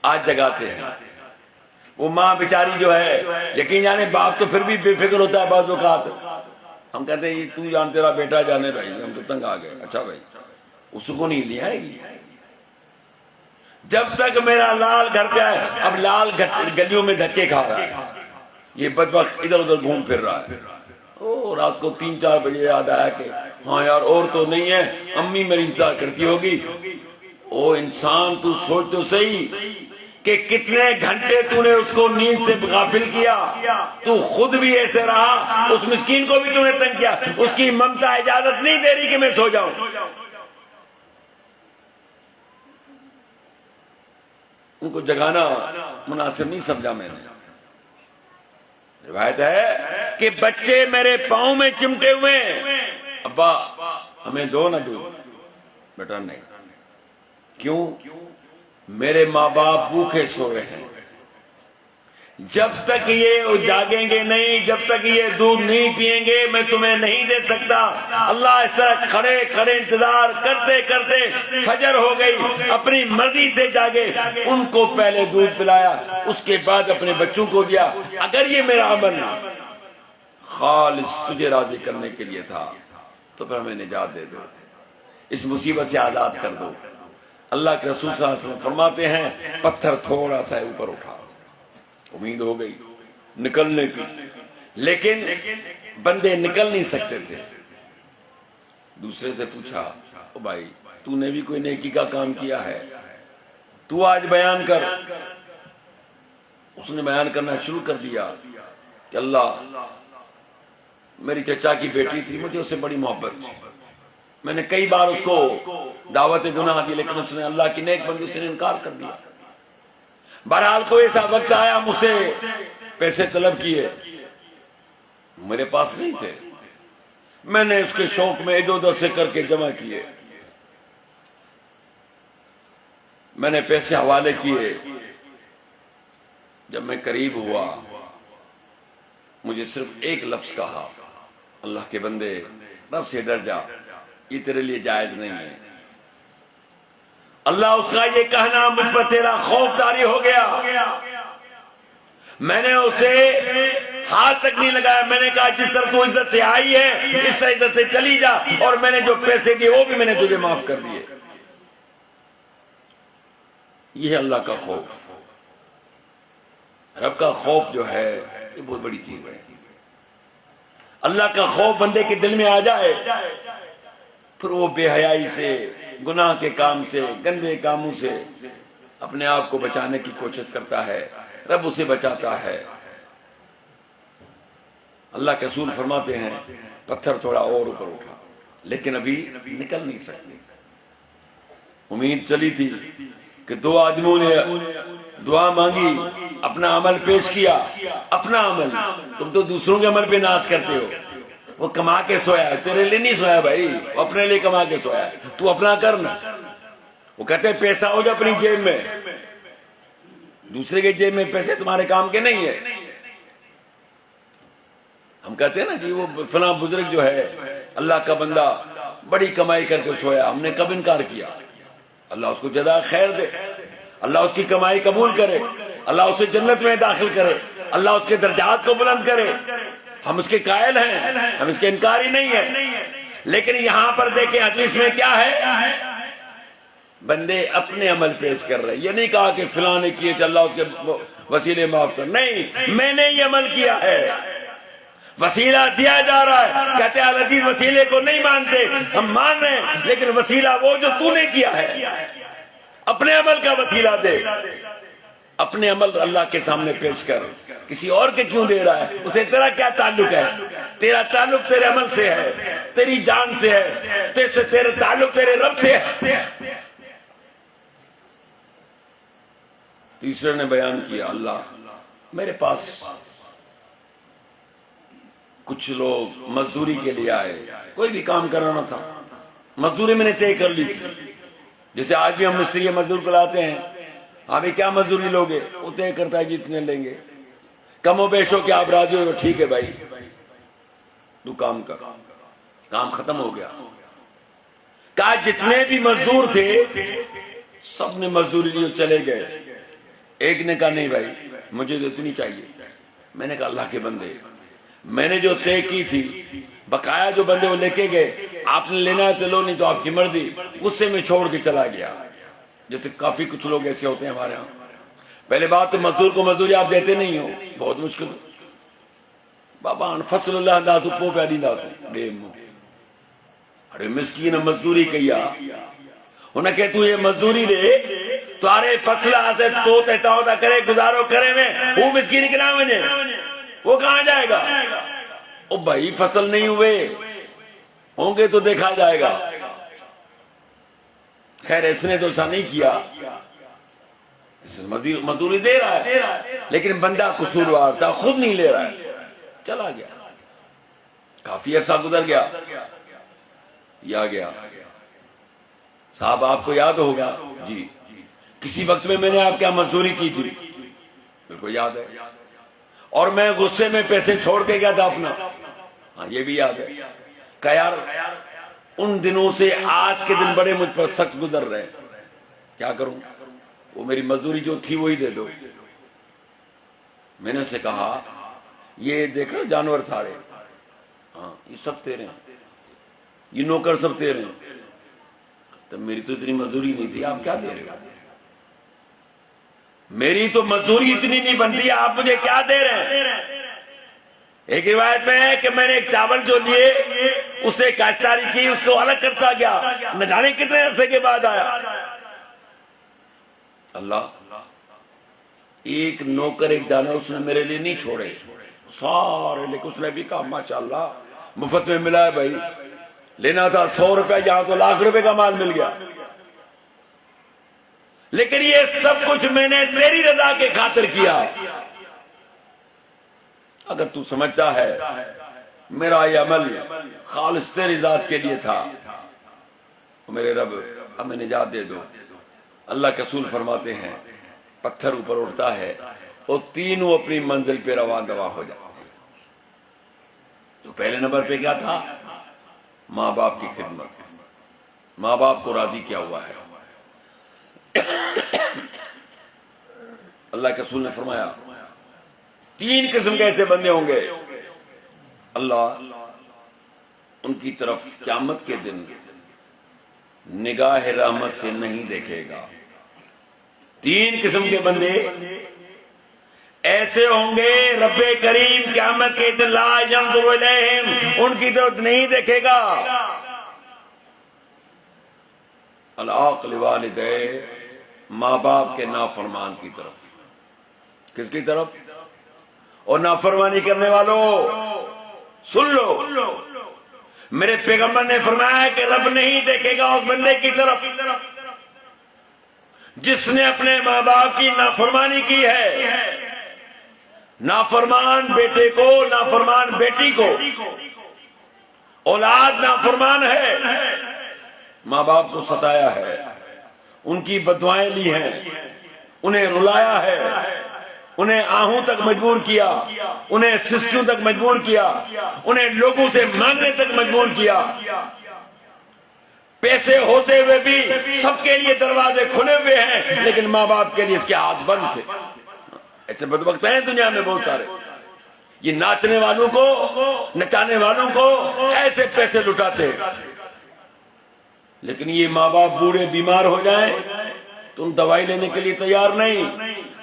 آج جگاتے ہیں۔ وہ ماں بیچاری جو ہے، یقین جانے باپ تو پھر بھی بے فکر ہوتا ہے بعض اوقات. ہم کہتے ہیں تو جان تیرا بیٹا جانے بھائی ہم تو تنگ آ گئے. اچھا بھائی اس کو نہیں لے آئے گی جب تک میرا لال گھر پہ آئے. اب لال گلیوں میں دھکے کھا رہا ہے، یہ بدبخت ادھر ادھر گھوم پھر رہا ہے. او رات کو 3-4 بجے یاد آیا کہ ہاں یار اور تو نہیں ہے، امی میری انتظار کرتی ہوگی. او انسان تو سوچ تو صحیح کہ کتنے گھنٹے تو نے اس کو نیند سے غافل کیا. تو خود بھی ایسے رہا، اس مسکین کو بھی تو نے تنگ کیا. اس کی ممتا اجازت نہیں دے رہی کہ میں سو جاؤں. ان کو جگانا مناسب نہیں سمجھا میں نے. روایت ہے کہ بچے میرے پاؤں میں چمٹے ہوئے، ابا ہمیں دو نہ دو. بیٹا نہیں. کیوں؟ میرے ماں باپ بھوکے سو رہے ہیں، جب تک یہ جاگیں گے نہیں، جب تک یہ دودھ نہیں پیئیں گے میں تمہیں نہیں دے سکتا. اللہ اس طرح کھڑے کھڑے انتظار کرتے کرتے فجر ہو گئی، اپنی مرضی سے جاگے. ان کو پہلے دودھ پلایا، اس کے بعد اپنے بچوں کو دیا. اگر یہ میرا عمل خالص تجھے راضی کرنے کے لیے تھا تو پھر ہمیں نجات دے دو، اس مصیبت سے آزاد کر دو. اللہ کے رسول صلی اللہ علیہ وسلم فرماتے ہیں پتھر تھوڑا سا اوپر اٹھا. امید ہو گئی نکلنے کی، لیکن بندے نکل نہیں سکتے تھے. دوسرے سے پوچھا او بھائی تو نے بھی کوئی نیکی کا کام کیا ہے؟ تو آج بیان کر. اس نے بیان کرنا شروع کر دیا کہ اللہ میری چچا کی بیٹی تھی، مجھے اس سے بڑی محبت تھی. میں نے کئی بار اس کو دعوت گناہ دی، لیکن اس نے اللہ کی نیک بندی سے انکار کر دیا. بہرحال کوئی ایسا وقت آیا مجھ سے پیسے طلب کیے، میرے پاس نہیں تھے. میں نے اس کے شوق میں ادھر ادھر سے کر کے جمع کیے، میں نے پیسے حوالے کیے. جب میں قریب ہوا مجھے صرف ایک لفظ کہا، اللہ کے بندے رب سے ڈر جا، یہ تیرے لیے جائز نہیں ہے. اللہ اس کا یہ کہنا مجھ پر تیرا خوف طاری ہو گیا. میں نے اسے ہاتھ تک نہیں لگایا. میں نے کہا جس طرح تو عزت سے آئی ہے اس طرح عزت سے چلی جا، اور میں نے جو پیسے دیے وہ بھی میں نے تجھے معاف کر دیے. یہ ہے اللہ کا خوف. رب کا خوف جو ہے یہ بہت بڑی چیز ہے. اللہ کا خوف بندے کے دل میں آ جائے پھر وہ بے حیائی سے، گناہ کے کام سے، گندے کاموں سے اپنے آپ کو بچانے کی کوشش کرتا ہے. رب اسے بچاتا ہے. اللہ کے رسول فرماتے ہیں پتھر تھوڑا اور اوپر اٹھا، لیکن ابھی نکل نہیں سکتے. امید چلی تھی کہ 2 آدمیوں نے دعا مانگی، اپنا عمل پیش کیا. اپنا عمل، تم تو دوسروں کے عمل پہ ناز کرتے ہو. وہ کما کے سویا ہے، تیرے لیے نہیں سویا بھائی، وہ اپنے لیے کما کے سویا ہے. تو اپنا کرنا. وہ کہتے ہیں پیسہ ہو جائے اپنی جیب میں، دوسرے کے جیب میں پیسے تمہارے کام کے نہیں ہے. ہم کہتے ہیں نا کہ وہ فلاں بزرگ جو ہے اللہ کا بندہ بڑی کمائی کر کے سویا، ہم نے کب انکار کیا؟ اللہ اس کو جزا خیر دے، اللہ اس کی کمائی قبول کرے، اللہ اسے جنت میں داخل کرے، اللہ اس کے درجات کو بلند کرے. ہم اس کے قائل ہیں، ہم اس کے انکاری نہیں ہیں. لیکن یہاں پر دیکھیں حدیث میں کیا ہے، بندے اپنے عمل پیش کر رہے. یہ نہیں کہا کہ فلاں نے کیے کہ اللہ اس کے وسیلے معاف کر. نہیں، میں نے یہ عمل کیا ہے. وسیلہ دیا جا رہا ہے. کہتے ہیں العزیز وسیلے کو نہیں مانتے، ہم مان رہے ہیں، لیکن وسیلہ وہ جو تو نے کیا ہے. اپنے عمل کا وسیلہ دے، اپنے عمل اللہ کے سامنے پیش کر. کسی اور کے کیوں دے رہا ہے؟ اسے تیرا کیا تعلق ہے؟ تیرا تعلق تیرے عمل سے ہے، تیری جان سے ہے، تیرے تعلق تیرے رب سے ہے. تیسرے نے بیان کیا اللہ میرے پاس کچھ لوگ مزدوری کے لیے آئے، کوئی بھی کام کرانا تھا، مزدوری میں نے طے کر لی تھی. جیسے آج بھی ہم مستری مزدور کو لاتے ہیں، ہاں بھی کیا مزدوری لوگے؟ وہ طے کرتا ہے جتنے لیں گے، کم و بیش ہو کہ آپ راضی ہو تو ٹھیک ہے بھائی تو کام کر. کام ختم ہو گیا. کہا جتنے بھی مزدور تھے سب نے مزدوری لی چلے گئے. ایک نے کہا نہیں بھائی مجھے تو اتنی چاہیے. میں نے کہا اللہ کے بندے، میں نے جو طے کی تھی بقایا جو بندے وہ لے کے گئے، آپ نے لینا ہے تو لو، نہیں تو آپ کی مرضی. غصے میں چھوڑ کے چلا گیا. جیسے کافی کچھ لوگ ایسے ہوتے ہیں ہمارے ہاں. پہلے بات تو مزدور کو مزدوری آپ دیتے نہیں ہو، بہت مشکل. بابا فصل اللہ داسو پو پیاری داسو دیم ارے مسکین مزدوری کیا انہیں کہ تو یہ مزدوری دے تارے فصل آسے تو تہتا ہوتا کرے گزارو کرے میں وہ مسکین کے نام میں وہ کہاں جائے گا؟ او بھائی فصل نہیں ہوئے ہوں گے تو دیکھا جائے گا. خیر اس نے تو ایسا نہیں کیا، مزدوری دے رہا ہے لیکن بندہ قصوروار تھا، خود نہیں لے رہا ہے. چلا گیا. کافی عرصہ گزر گیا، یا گیا. صاحب آپ کو یاد ہوگا جی کسی وقت میں نے آپ کیا مزدوری کی تھی؟ بالکل یاد ہے. اور میں غصے میں پیسے چھوڑ کے گیا تھا اپنا، ہاں یہ بھی یاد ہے. کہ یار ان دنوں سے آج کے دن بڑے مجھ پر سخت گزر رہے، کیا کروں؟ وہ میری مزدوری جو تھی وہی دے دو. میں نے اسے کہا یہ دیکھ رہے جانور سارے، ہاں یہ سب تیرے ہیں، یہ نوکر سب تیرے ہیں. تب میری تو اتنی مزدوری نہیں تھی، آپ کیا دے رہے ہو؟ میری تو مزدوری اتنی نہیں بنتی، آپ مجھے کیا دے رہے ہیں؟ ایک روایت میں ہے کہ میں نے ایک چاول جو لیے اسے کاشتکاری کی، اس کو الگ کرتا گیا، نہ جانے کتنے عرصے کے بعد آیا. اللہ ایک نوکر ایک جانور اس نے میرے لیے نہیں چھوڑے سارے، لیکن اس نے بھی کہا ماشاءاللہ مفت میں ملا ہے بھائی، لینا تھا 100 روپے یہاں تو لاکھ روپے کا مال مل گیا. لیکن یہ سب کچھ میں نے تیری رضا کے خاطر کیا. اگر تو سمجھتا ہے میرا یہ عمل خالص تیری ذات کے لیے تھا، میرے رب ہمیں نجات دے دو. اللہ کے رسول فرماتے ہیں پتھر اوپر اٹھتا ہے اور تینوں اپنی منزل پہ رواں دوا ہو جاتے ہیں. تو پہلے نمبر پہ کیا تھا؟ ماں باپ کی خدمت، ماں باپ کو راضی کیا ہوا ہے. اللہ کے رسول نے فرمایا 3 قسم کے ایسے بندے ہوں گے اللہ ان کی طرف قیامت کے دن نگاہ رحمت سے نہیں دیکھے گا. 3 قسم کے بندے ایسے ہوں گے رب کریم قیامت کے دن لا ينظر الیہم ان کی طرف نہیں دیکھے گا. العاقل والدے ماں باپ کے نافرمان کی طرف. کس کی طرف؟ اور نافرمانی کرنے والوں سن لو، میرے پیغمبر نے فرمایا کہ رب نہیں دیکھے گا اس بندے کی طرف جس نے اپنے ماں باپ کی نافرمانی کی ہے. نافرمان بیٹے کو، نافرمان بیٹی کو، اولاد نافرمان ہے، ماں باپ کو ستایا ہے، ان کی بددعائیں لی ہیں، انہیں رلایا ہے، انہیں آہوں تک مجبور کیا، انہیں سسکیوں تک مجبور کیا، انہیں لوگوں سے مانگنے تک مجبور کیا. پیسے ہوتے ہوئے بھی سب کے لیے دروازے کھلے ہوئے ہیں لیکن ماں باپ کے لیے اس کے ہاتھ بند تھے. ایسے بدبخت ہیں دنیا میں بہت سارے. یہ ناچنے والوں کو، نچانے والوں کو ایسے پیسے لٹاتے ہیں، لیکن یہ ماں باپ بوڑھے بیمار ہو جائیں تم دوائی لینے کے لیے تیار نہیں،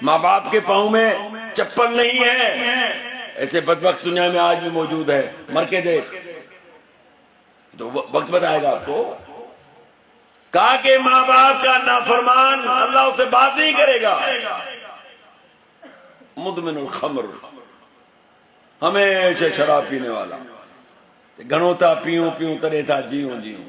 ماں باپ کے پاؤں میں چپل نہیں ہے. ایسے بدبخت دنیا میں آج بھی موجود ہے. مر کے دیکھ تو وقت بتائے گا آپ کو. کہا کہ ماں باپ کا نافرمان اللہ اسے بات نہیں کرے گا. مدمن الخمر ہمیشہ شراب پینے والا، گھنوتا پیوں پیوں ترے تھا جیوں جیوں.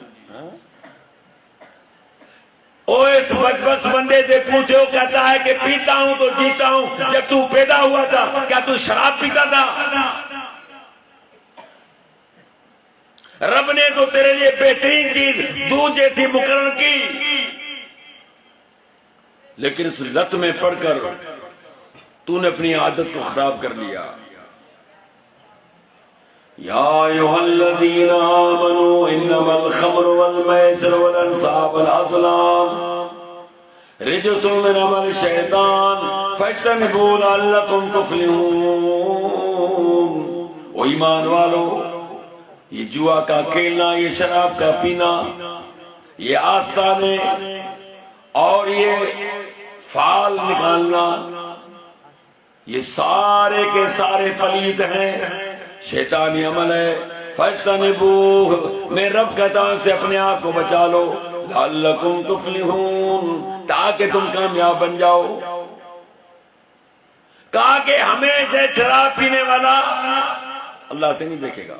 اس بدبخت بندے سے پوچھو، کہتا ہے کہ پیتا ہوں تو جیتا ہوں. جب تو پیدا ہوا تھا کیا تو شراب پیتا تھا؟ رب نے تو تیرے لیے بہترین چیز دودھ جیسی مقرر کی، لیکن اس لت میں پڑ کر تو نے اپنی عادت کو خراب کر لیا. یا ایھا الذین آمنوا انما الخمر والمیسر والانصاب والازلام رجس من عمل الشیطان فاجتنبوه لعلکم تفلحون۔ او ایمان والو، یہ جوا کا کھیلنا، یہ شراب کا پینا، یہ آستانے اور یہ فال نکالنا، یہ سارے کے سارے پلید ہیں، شیطانی عمل ہے۔ فاجتنبوه، میں رب کہتا ہوں سے اپنے آپ کو بچا لو، لعلکم تفلحون، تاکہ تم کامیاب بن جاؤ۔ کہا کہ ہمیشہ شراب پینے والا اللہ سے نہیں دیکھے گا،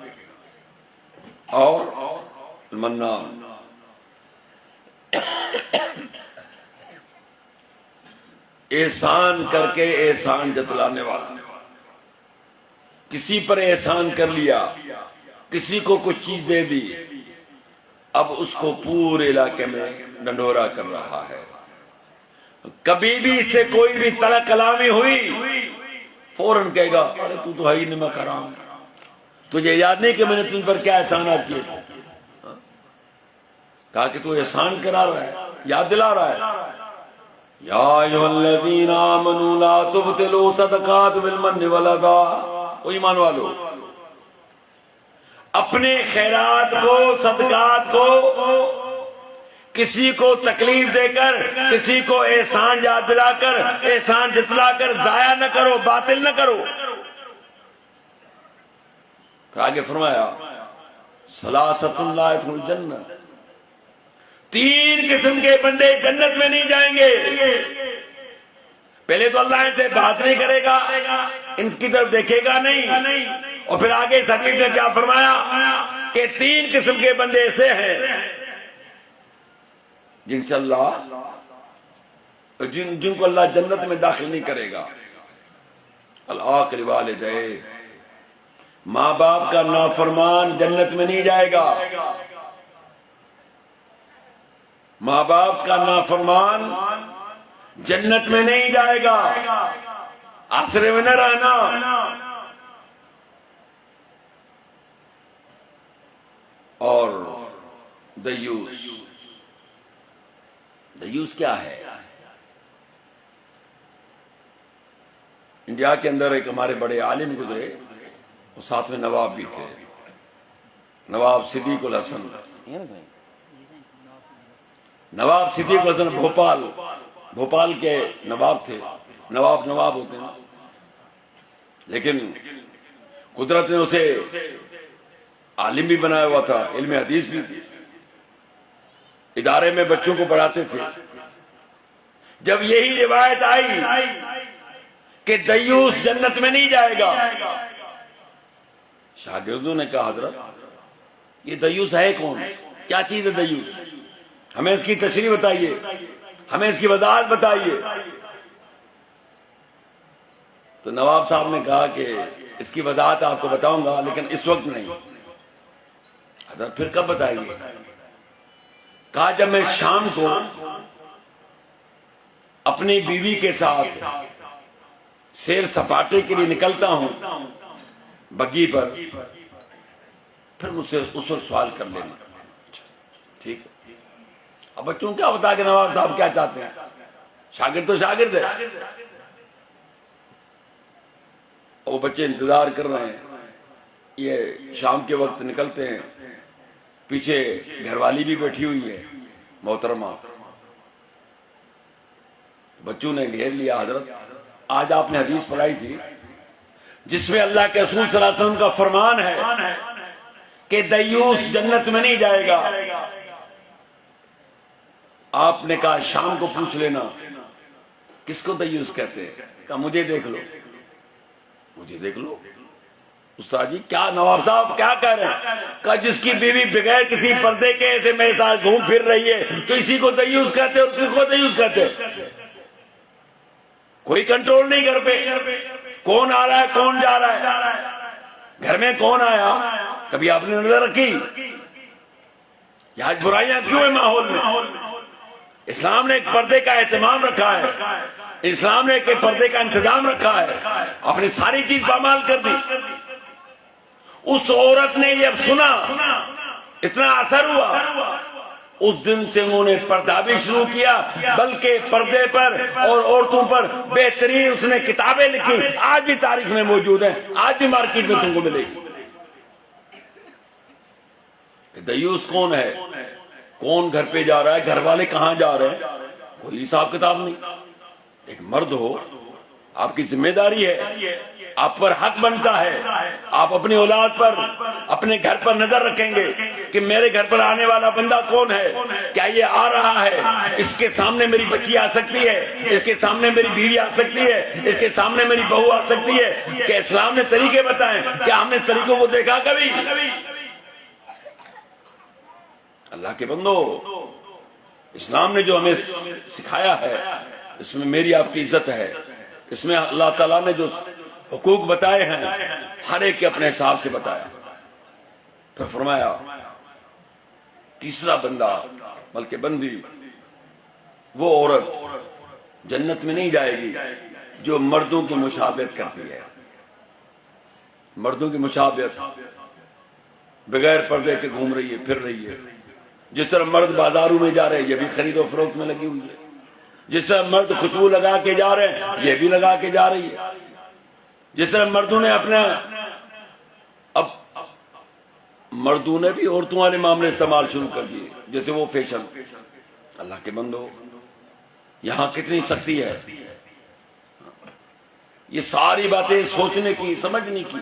اور المنان، احسان کر کے احسان جتلانے والا، کسی پر احسان کر لیا، کسی کو کچھ چیز دے دی، اب اس کو پورے علاقے میں ڈنڈورا کر رہا ہے۔ کبھی بھی اس سے کوئی بھی طلب کلامی ہوئی، فوراً کہے گا ارے تو ہے ہی نمک حرام، تجھے یاد نہیں کہ میں نے تم پر کیا احسانات کیے تھے؟ کہا کہ تو احسان کرا رہا ہے، یاد دلا رہا ہے۔ یا ایھا الذین آمنوا لا تبطلوا صدقات بالمن والأذى، او ایمان والو، اپنے خیرات کو، صدقات کو کسی کو تکلیف دے کر، کسی کو احسان یاد دلا کر، احسان جتلا کر ضائع نہ کرو، باطل نہ کرو۔ پھر آگے فرمایا ثلاثۃ لا يدخلون الجنہ، تین قسم کے بندے جنت میں نہیں جائیں گے۔ پہلے تو اللہ ان سے بات نہیں کرے گا، ان کی طرف دیکھے گا نہیں، اور پھر آگے اس حدیث میں کیا فرمایا کہ تین قسم کے بندے ایسے ہیں جن سے اللہ جن کو اللہ جنت میں داخل نہیں کرے گا۔ العاقل والدے، ماں باپ کا نافرمان جنت میں نہیں جائے گا، ماں باپ کا نافرمان جنت میں نہیں جائے گا، آسرے میں نہ رہنا۔ اور دیوس، دیوس کیا ہے؟ انڈیا کے اندر ایک ہمارے بڑے عالم گزرے، اور ساتھ میں نواب بھی تھے، نواب صدیق الحسن، نواب صدیق الحسن بھوپال کے نواب تھے۔ نواب ہوتے ہیں، لیکن قدرت نے اسے عالم بھی بنایا ہوا تھا، علم حدیث بھی تھی، ادارے میں بچوں کو پڑھاتے تھے۔ جب یہی روایت آئی کہ دیوس جنت میں نہیں جائے گا، شاگردوں نے کہا حضرت یہ دیوس ہے کون؟ کیا چیز ہے دیوس؟ ہمیں اس کی تشریح بتائیے، ہمیں اس کی وضاحت بتائیے۔ تو نواب صاحب نے کہا کہ اس کی وضاحت آپ کو بتاؤں گا، لیکن اس وقت نہیں۔ حضرت پھر کب بتائیں گے؟ کہا جب میں شام کو اپنی بیوی کے ساتھ سیر سپاٹے کے لیے نکلتا ہوں بگی پر، پھر مجھ سے اس وقت سوال کر لینا، ٹھیک ہے؟ اب بچوں کیا بتا کہ نواب صاحب کیا چاہتے ہیں؟ شاگرد تو شاگرد ہے، وہ بچے انتظار کر رہے ہیں، یہ شام کے وقت نکلتے ہیں، پیچھے گھر والی بھی بیٹھی ہوئی ہے محترمہ، بچوں نے گھیر لیا۔ حضرت آج آپ نے حدیث پڑھائی تھی جس میں اللہ کے رسول صلی اللہ علیہ وسلم کا فرمان ہے کہ دیوس جنت میں نہیں جائے گا۔ آپ نے کہا شام کو پوچھ لینا کس کو دیوس کہتے ہیں؟ کہا مجھے دیکھ لو، مجھے دیکھ لو۔ استاد جی کیا نواب صاحب کیا کہہ رہے ہیں؟ کہا جس کی بیوی بغیر کسی پردے کے ایسے میرے ساتھ گھوم پھر رہی ہے تو اسی کو دیوس کہتے اور کس کو دیوس کہتے؟ کوئی کنٹرول نہیں گھر پہ، کون آ رہا ہے کون جا رہا ہے، گھر میں کون آیا، کبھی آپ نے نظر رکھی؟ یہ آج برائیاں کیوں ہیں ماحول میں؟ اسلام نے ایک پردے کا اہتمام رکھا ہے، اسلام نے ایک پردے کا انتظام رکھا ہے، اپنی ساری چیز پامال کر دی۔ اس عورت نے جب سنا اتنا اثر ہوا اس دن سے انہوں نے پردہ بھی شروع کیا، بلکہ پردے پر اور عورتوں پر بہترین اس نے کتابیں لکھی، آج بھی تاریخ میں موجود ہیں، آج بھی مارکیٹ میں تم کو ملے گی۔ دیوس کون ہے، کون گھر پہ جا رہا ہے، گھر والے کہاں جا رہے ہیں، کوئی حساب کتاب نہیں۔ ایک مرد ہو، آپ کی ذمہ داری ہے، آپ پر حق بنتا ہے، آپ اپنی اولاد پر، اپنے گھر پر نظر رکھیں گے کہ میرے گھر پر آنے والا بندہ کون ہے، کیا یہ آ رہا ہے، اس کے سامنے میری بچی آ سکتی ہے، اس کے سامنے میری بیوی آ سکتی ہے، اس کے سامنے میری بہو آ سکتی ہے۔ کہ اسلام نے طریقے بتائیں، کیا ہم نے اس طریقوں کو دیکھا کبھی؟ اللہ کے بندو، اسلام نے جو ہمیں سکھایا ہے اس میں میری آپ کی عزت ہے، اس میں اللہ تعالیٰ نے جو حقوق بتائے ہیں ہر ایک کے اپنے حساب سے بتایا۔ پھر فرمایا تیسرا بندہ بلکہ بندی، وہ عورت جنت میں نہیں جائے گی جو مردوں کی مشابہت کرتی ہے، مردوں کی مشابہت، بغیر پردے کے گھوم رہی ہے، پھر رہی ہے۔ جس طرح مرد بازاروں میں جا رہے ہیں، یہ بھی خرید و فروخت میں لگی ہوئی ہے۔ جس طرح مرد خوشبو لگا کے جا رہے ہیں، یہ بھی لگا کے جا رہی ہے۔ جس طرح مردوں نے اپنا، اب مردوں نے بھی عورتوں والے معاملے استعمال شروع کر دیے، جیسے وہ فیشن۔ اللہ کے بندو، یہاں کتنی سختی ہے، یہ ساری باتیں سوچنے کی، سمجھنے کی،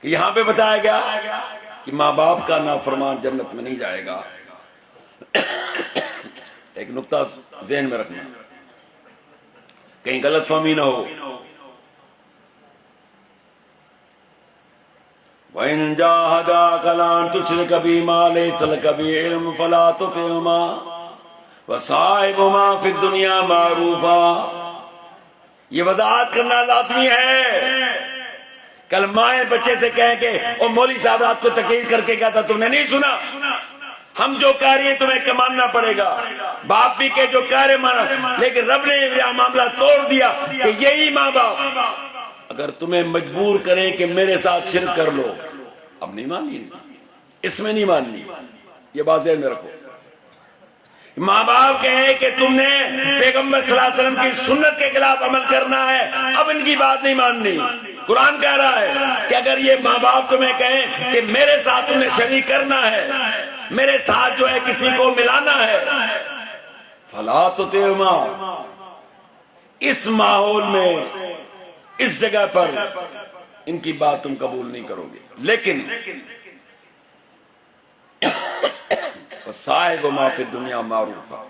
کہ یہاں پہ بتایا گیا کہ ماں باپ کا نافرمان جنت میں نہیں جائے گا۔ ایک نقطہ ذہن میں رکھنا، کہیں غلط فہمی نہ ہو۔ وَإِن جَاهَدَاكَ لَأَن تُشْرِكَ بِي مَا لَيْسَ لَكَ بِهِ عِلْمٌ فَلَا تُطِعْهُمَا وَصَاحِبْهُمَا فِي الدُّنْيَا مَعْرُوفًا۔ یہ وضاحت کرنا لازمی ہے۔ کل مائیں بچے سے کہیں کہ او مولوی صاحب رات کو تقریر کر کے کہا تھا، تم نے نہیں سنا؟ ہم جو کہہ رہے ہیں تمہیں ماننا پڑے گا۔ باپ بھی کہ جو کہہ رہے مانا، لیکن رب نے یہ معاملہ توڑ دیا کہ یہی ماں باپ اگر تمہیں مجبور کریں کہ میرے ساتھ شرک کر لو، اب نہیں مانی، اس میں نہیں ماننی، یہ بات ذہن میں رکھو۔ ماں باپ کہیں کہ تم نے پیغمبر صلی اللہ علیہ وسلم کی سنت کے خلاف عمل کرنا ہے، اب ان کی بات نہیں ماننی۔ قرآن کہہ رہا ہے کہ اگر یہ ماں باپ تمہیں کہیں کہ میرے ساتھ تم نے شریک کرنا ہے، میرے ساتھ جو ہے کسی کو ملانا ہے، فلا تطعهما، اس ماحول میں، اس جگہ پر ان کی بات تم قبول نہیں کرو گے۔ لیکن وَصَاحِبْهُمَا فِي الدُّنْيَا مَعْرُوفًا،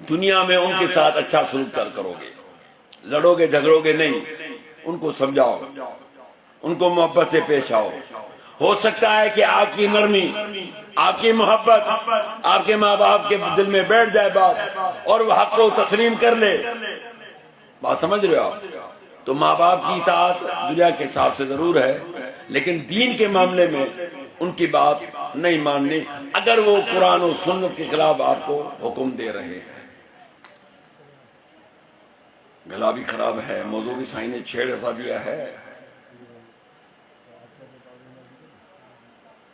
دنیا میں ان کے ساتھ اچھا سلوک کرو گے، لڑو گے جھگڑو گے نہیں، ان کو سمجھاؤ، ان کو محبت سے پیش آؤ۔ ہو سکتا ہے کہ آپ کی نرمی، آپ کی محبت آپ کے ماں باپ کے دل میں بیٹھ جائے بات، اور وہ حق کو تسلیم کر لے، بات سمجھ رہے ہو آپ؟ تو ماں باپ کی اطاعت دنیا کے حساب سے ضرور ہے، لیکن دین کے معاملے میں ان کی بات نہیں ماننی اگر وہ قرآن و سنت کے خلاف آپ کو حکم دے رہے ہیں۔ گلا بھی خراب ہے، موضوع بھی سائیں نے چھیڑ ایسا دیا ہے۔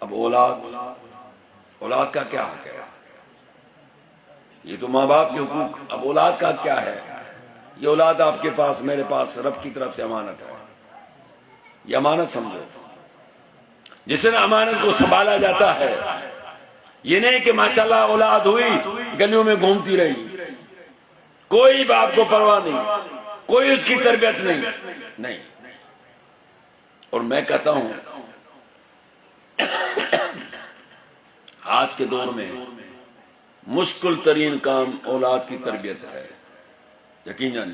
اب اولاد کا کیا حق ہے؟ یہ تو ماں باپ کے حقوق، اب اولاد کا کیا ہے؟ یہ اولاد آپ کے پاس، میرے پاس رب کی طرف سے امانت ہے، یہ امانت سمجھو۔ جس نے امانت کو سنبھالا جاتا ہے، یہ نہیں کہ ماشاءاللہ اولاد ہوئی گلیوں میں گھومتی رہی، کوئی باپ کو پرواہ نہیں، کوئی اس کی تربیت نہیں۔ اور میں کہتا ہوں آج کے دور میں مشکل ترین کام اولاد کی تربیت ہے، یقیناً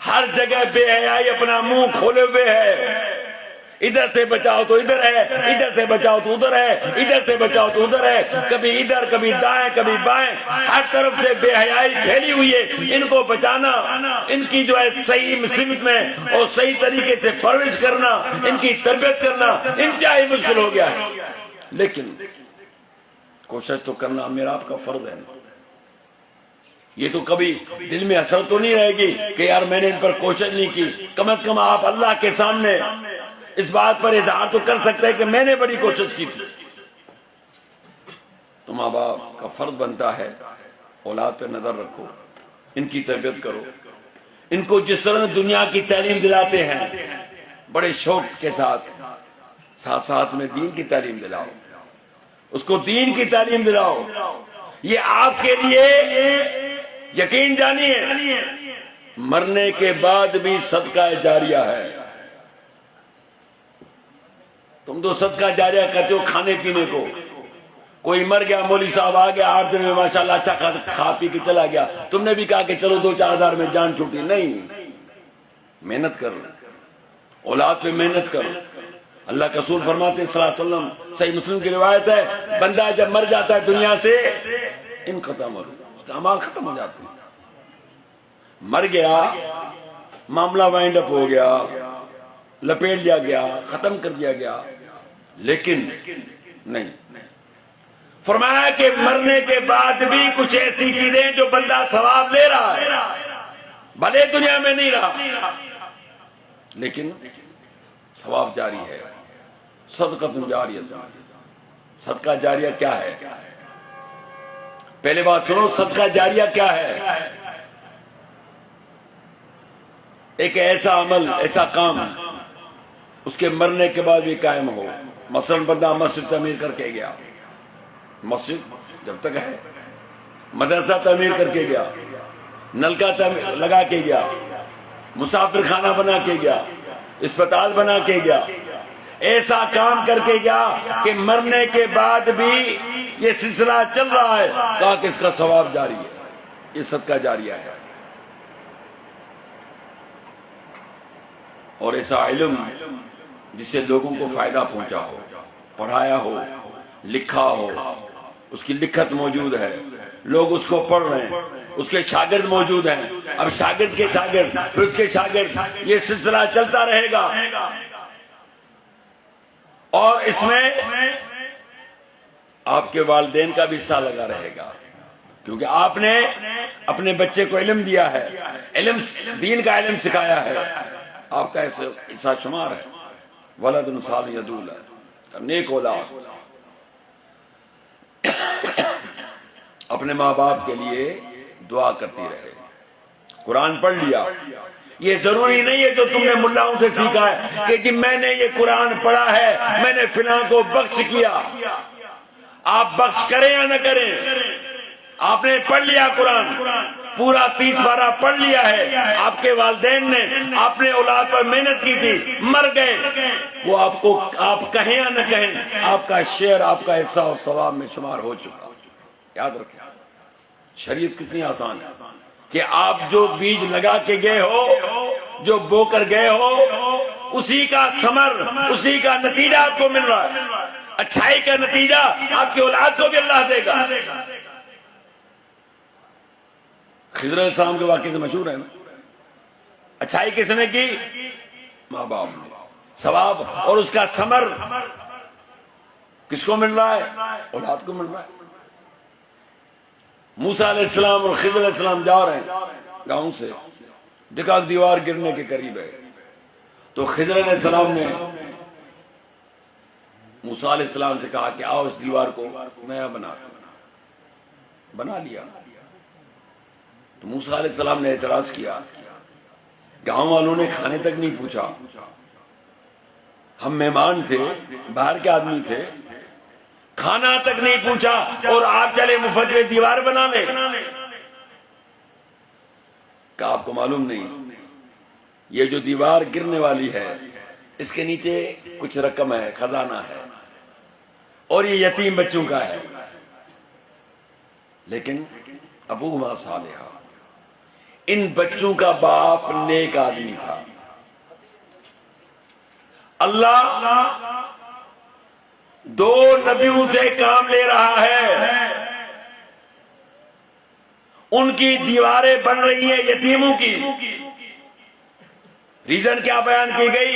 ہر جگہ بے حیائی اپنا منہ کھولے ہوئے ہے، ادھر سے بچاؤ تو ادھر ہے، ادھر سے بچاؤ تو ادھر ہے، ادھر سے بچاؤ تو ادھر ہے، کبھی ادھر کبھی دائیں کبھی بائیں، ہر طرف سے بے حیائی پھیلی ہوئی ہے۔ ان کو بچانا، ان کی جو ہے صحیح سمت میں اور صحیح طریقے سے پرورش کرنا، ان کی تربیت کرنا انتہائی مشکل ہو گیا ہے، لیکن کوشش تو کرنا میرا آپ کا فرض ہے۔ یہ تو کبھی دل میں اثر تو نہیں رہے گی کہ یار میں نے ان پر کوشش نہیں کی، کم از کم آپ اللہ کے سامنے اس بات پر اظہار تو کر سکتے ہیں کہ میں نے بڑی کوشش کی تھی۔ تو ماں باپ کا فرض بنتا ہے اولاد پہ نظر رکھو، ان کی تربیت کرو، ان کو جس طرح دنیا کی تعلیم دلاتے ہیں بڑے شوق کے ساتھ ساتھ ساتھ میں دین کی تعلیم دلاؤ، اس کو دین کی تعلیم دلاؤ۔ یہ آپ کے لیے یقین جانیے مرنے کے بعد بھی صدقہ جاریہ ہے۔ تم تو صدقہ جاریہ کرتے ہو کھانے پینے کو، کوئی مر گیا، مولوی صاحب آ گیا 8 دن میں ماشاءاللہ اچھا کھا پی کے چلا گیا، تم نے بھی کہا کہ چلو 2-4 ہزار میں جان چھوٹی، نہیں، محنت کرو، اولاد پہ محنت کرو۔ اللہ کا رسول فرماتے ہیں صلی اللہ علیہ وسلم، صحیح مسلم کی روایت ہے، بندہ جب مر جاتا ہے دنیا سے ان ختم ہو گیا، اس کا اعمال ختم ہو جاتے ہیں۔ مر گیا، معاملہ وائنڈ اپ ہو گیا، لپیٹ لیا گیا، ختم کر دیا گیا، لیکن نہیں، فرمایا کہ مرنے کے بعد بھی کچھ ایسی چیزیں جو بندہ ثواب لے رہا ہے، بھلے دنیا میں نہیں رہا لیکن ثواب جاری ہے۔ صدقہ جاریہ، صدقہ جاریہ کیا ہے؟ پہلے بات سنو، صدقہ جاریہ کیا ہے؟ ایک ایسا عمل، ایسا کام اس کے مرنے کے بعد بھی قائم ہو۔ مثلا بندہ مسجد تعمیر کر کے گیا، مسجد جب تک ہے، مدرسہ تعمیر کر کے گیا، نلکا لگا کے گیا، مسافر خانہ بنا کے گیا، اسپتال بنا کے گیا، ایسا کام کر کے گیا کہ مرنے کے بعد بھی یہ سلسلہ چل رہا ہے، کہا کہ اس کا ثواب جاری ہے، یہ صدقہ جاریہ ہے۔ اور ایسا علم جس سے لوگوں کو فائدہ پہنچا ہو، پڑھایا ہو، لکھا ہو، اس کی لکھت موجود ہے، لوگ اس کو پڑھ رہے ہیں، اس کے شاگرد موجود ہیں، اب شاگرد کے شاگرد، پھر اس کے شاگرد، یہ سلسلہ چلتا رہے گا۔ اور اس میں آپ کے والدین کا بھی حصہ لگا رہے گا، کیونکہ آپ نے اپنے بچے کو علم دیا ہے، علم دین کا علم سکھایا ہے، آپ کا حصہ شمار ہے۔ ولد صالح يدعو له، نیک اولاد۔ اپنے ماں باپ کے لیے دعا کرتی رہے۔ قرآن پڑھ لیا، یہ ضروری نہیں ہے جو تم نے ملاؤں سے سیکھا ہے کہ جی میں نے یہ قرآن پڑھا ہے، میں نے فلاں کو بخش کیا۔ آپ بخش کریں یا نہ کریں، آپ نے پڑھ لیا قرآن، پورا 30 پارہ پڑھ لیا ہے، آپ کے والدین نے آپ نے اولاد پر محنت کی تھی، مر گئے، وہ آپ کہیں یا نہ کہیں، آپ کا شعر، آپ کا حصہ اور ثواب میں شمار ہو چکا۔ یاد رکھیں، شریعت کتنی آسان ہے کہ آپ جو بیج لگا کے گئے ہو، جو بو کر گئے ہو، اسی کا ثمر، اسی کا نتیجہ آپ کو مل رہا ہے۔ اچھائی کا نتیجہ آپ کی اولاد کو بھی اللہ دے گا۔ خضر علیہ السلام کے واقعے سے مشہور ہے نا، اچھائی کس نے کی؟ ماں باپ نے۔ ثواب اور اس کا ثمر کس کو مل رہا ہے؟ اولاد کو مل رہا ہے۔ موسیٰ علیہ السلام اور خضر علیہ السلام جا رہے ہیں گاؤں سے، دیکھا دیوار گرنے کے قریب ہے، تو خضر علیہ السلام نے موسیٰ علیہ السلام سے کہا کہ آؤ اس دیوار کو نیا بنا لیا۔ تو موسیٰ علیہ السلام نے اعتراض کیا، گاؤں والوں نے کھانے تک نہیں پوچھا، ہم مہمان تھے، باہر کے آدمی تھے، کھانا تک نہیں پوچھا اور آپ چلے مفت میں دیوار بنا لیں۔ کہ آپ کو معلوم نہیں یہ جو دیوار گرنے والی ہے اس کے نیچے کچھ رقم ہے، خزانہ ہے، اور یہ یتیم بچوں کا ہے۔ لیکن ابوہما صالحا، ان بچوں کا باپ نیک آدمی تھا۔ اللہ 2 نبیوں سے کام لے رہا ہے، ان کی دیواریں بن رہی ہیں یتیموں کی۔ ریزن کیا بیان کی گئی؟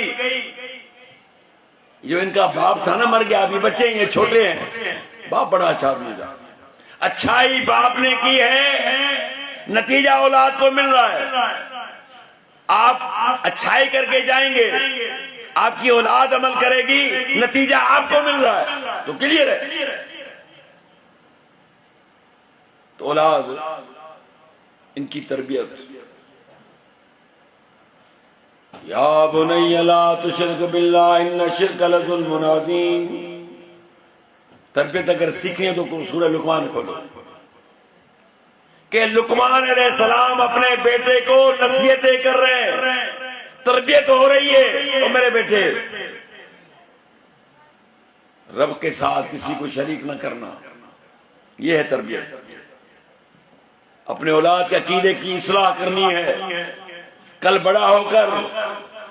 جو ان کا باپ تھا نا مر گیا، ابھی بچے ہیں، یہ چھوٹے ہیں، باپ بڑا اچھا آدمی تھا، اچھائی باپ نے کی ہے، نتیجہ اولاد کو مل رہا ہے۔ آپ اچھائی کر کے جائیں گے، آپ کی اولاد عمل کرے گی، نتیجہ آپ کو مل رہا ہے، تو کلیئر ہے۔ اولاد ان کی تربیت. یا بنی لا تشرک باللہ ان الشرک لظلم عظیم. تربیت اگر سیکھیں تو سورہ لقمان کھولو کہ لقمان علیہ السلام اپنے بیٹے کو نصیحتیں کر رہے ہیں, تربیت ہو رہی ہے. اور میرے بیٹے, رب کے ساتھ کسی کو شریک نہ کرنا, یہ ہے تربیت. اپنے اولاد کے عقیدے کی اصلاح کرنی ہے. کل بڑا ہو کر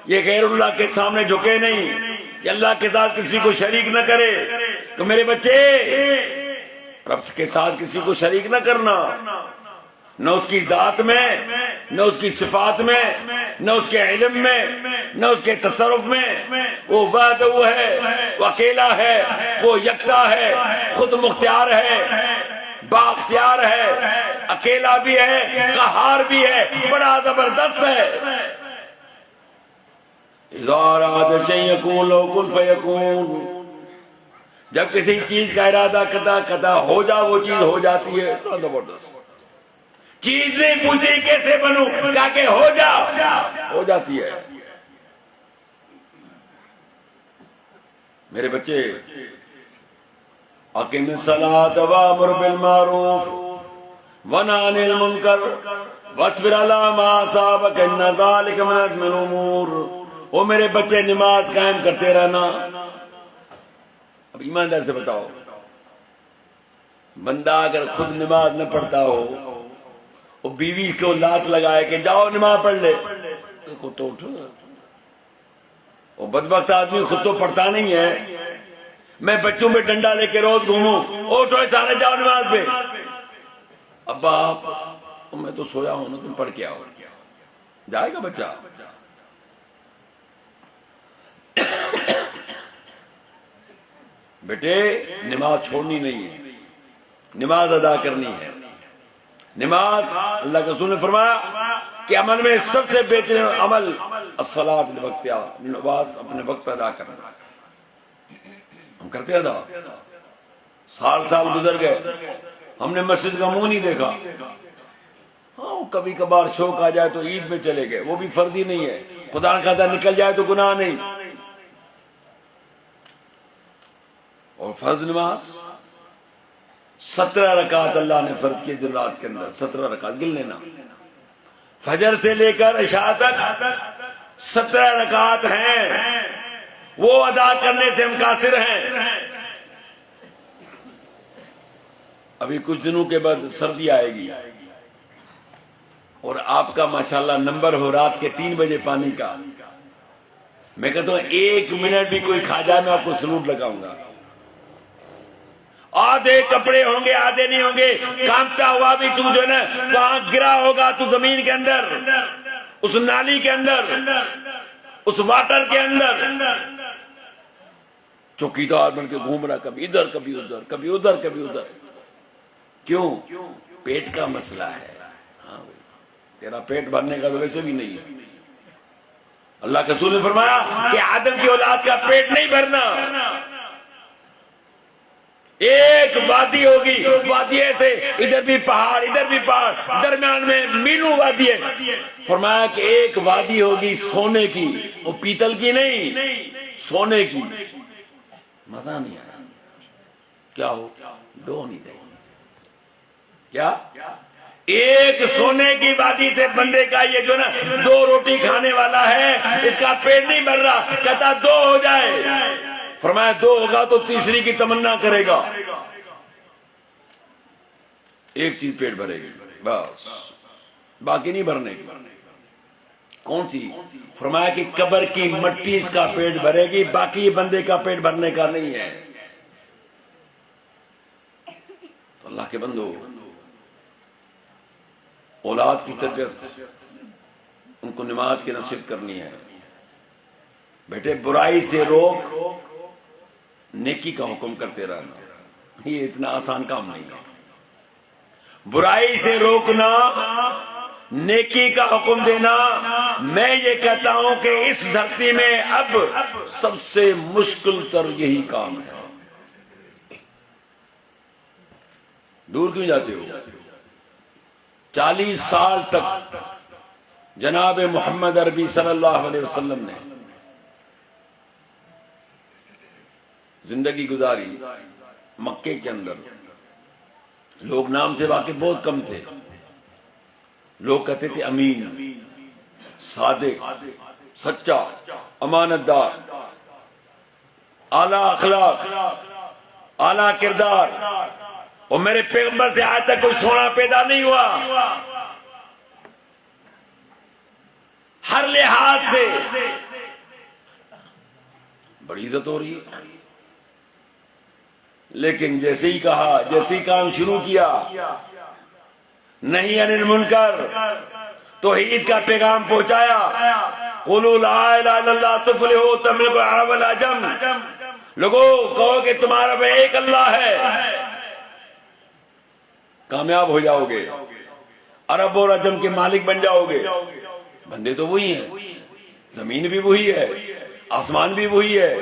یہ غیر اللہ کے سامنے جھکے نہیں, یہ اللہ کے ساتھ کسی کو شریک نہ کرے. تو میرے بچے, رب کے ساتھ کسی کو شریک نہ کرنا, نہ اس کی ذات میں, نہ اس کی صفات میں, نہ اس کے علم میں, نہ اس کے تصرف میں. وہ وحدہ ہے, وہ اکیلا ہے, وہ یکتا ہے, خود مختار ہے, بااختیار ہے, اکیلا بھی ہے, قہار بھی ہے, بڑا زبردست ہے. اذا اراد شیئا یقول له کن فیکون. جب کسی چیز کا ارادہ کرتا ہو جا, وہ چیز ہو جاتی ہے. اتنا زبردست چیز نہیں پوچھی کیسے بنوں, کہا کہ ہو جا, ہو جاتی ہے. میرے بچے, اقم الصلاۃ وامر بالمعروف ونہی عن المنکر واصبر علی ما اصابک ان ذلک من عزم الامور. او میرے بچے, نماز قائم کرتے رہنا. اب ایماندار سے بتاؤ, بندہ اگر خود نماز نہ پڑھتا ہو اور بیوی کو لات لگائے کہ جاؤ نماز پڑھ لے, تو اٹھو. وہ بدبخت آدمی خود تو پڑھتا نہیں ہے. میں بچوں میں ڈنڈا لے کے روز گھوموں, اٹھو سارے جاؤ نماز پہ. ابا میں تو سویا ہوں نا, تم پڑھ کے آؤ. جائے گا بچہ؟ بیٹے, نماز چھوڑنی نہیں ہے, نماز ادا کرنی ہے. نماز, اللہ کے رسول نے فرمایا کہ عمل میں سب سے بہترین عمل الصلاۃ لوقتہا, نماز اپنے وقت پہ ادا کرنا. ہم کرتے ادا, سال گزر گئے, ہم نے مسجد کا منہ نہیں دیکھا. ہاں, کبھی کبھار شوق آ جائے تو عید میں چلے گئے, وہ بھی فرضی نہیں ہے. خدا نہ خواستہ نکل جائے تو گناہ نہیں. اور فرض نماز 17 رکعت اللہ نے فرض کی دن رات کے اندر. 17 رکعت گن لینا, فجر سے لے کر عشاء تک 17 رکعت ہیں, وہ ادا کرنے سے ہم قاصر ہیں. ابھی کچھ دنوں کے بعد سردی آئے گی اور آپ کا ماشاءاللہ نمبر ہو رات کے 3 بجے پانی کا. میں کہتا ہوں 1 منٹ بھی کوئی کھا جائے میں آپ کو سلوٹ لگاؤں گا. آدھے کپڑے ہوں گے, آدھے نہیں ہوں گے, کانپتا ہوا بھی تو جو ہے نا وہاں گرا ہوگا تو زمین کے اندر, اس نالی کے اندر, اس واٹر کے اندر. چوکیدار بن کے گھوم رہا, کبھی ادھر کبھی ادھر, کبھی ادھر کبھی ادھر. کیوں؟ پیٹ کا مسئلہ ہے. ہاں بھائی, تیرا پیٹ بھرنے کا تو ویسے بھی نہیں ہے. اللہ کے رسول نے فرمایا کہ آدم کی اولاد کا پیٹ نہیں بھرنا. ایک وادی ہوگی, وادی سے ادھر بھی پہاڑ ادھر بھی پہاڑ, درمیان میں میلوں وادی ہے. فرمایا کہ ایک وادی ہوگی سونے کی, وہ پیتل کی نہیں, سونے کی. مزہ نہیں آیا. کیا ہو, 2 نہیں رہی. کیا ایک سونے کی وادی سے بندے کا یہ جو نا 2 روٹی کھانے والا ہے, اس کا پیٹ نہیں بھر رہا, کہتا 2 ہو جائے. فرمایا 2 ہوگا تو تیسری کی تمنا کرے گا. ایک چیز پیٹ بھرے گی بس, باقی نہیں بھرنے کی. کون سی؟ فرمایا کہ قبر کی مٹی اس کا پیٹ بھرے گی, باقی بندے کا پیٹ بھرنے کا نہیں ہے. تو اللہ کے بندو, اولاد کی تربیت, ان کو نماز کی نصیحت کرنی ہے. بیٹے برائی سے روک, نیکی کا حکم کرتے رہنا. یہ اتنا آسان کام نہیں ہے. برائی سے روکنا, نیکی کا حکم دینا. میں یہ کہتا ہوں کہ اس دھرتی میں اب سب سے مشکل تر یہی کام ہے. دور کیوں جاتے ہو؟ 40 سال تک جناب محمد عربی صلی اللہ علیہ وسلم نے زندگی گزاری مکے کے اندر. لوگ نام سے واقف بہت کم تھے. لوگ کہتے تھے امین، صادق، سچا، امانت دار، اعلی اخلاق، اعلی کردار. اور میرے پیغمبر سے آج تک کوئی سونا پیدا نہیں ہوا. ہر لحاظ سے بڑی عزت ہو رہی ہے. لیکن جیسے ہی کہا، جیسے ہی کام شروع کیا، نہیں انل منکر، توحید کا پیغام پہنچایا. قولوا لا الہ الا اللہ تفلحوا تملک العرب والعجم. لوگوں کہو کہ تمہارا وہ ایک اللہ ہے، کامیاب ہو جاؤ گے، عرب اور عجم کے مالک بن جاؤ گے. بندے تو وہی ہیں، زمین بھی وہی ہے، آسمان بھی وہی ہے،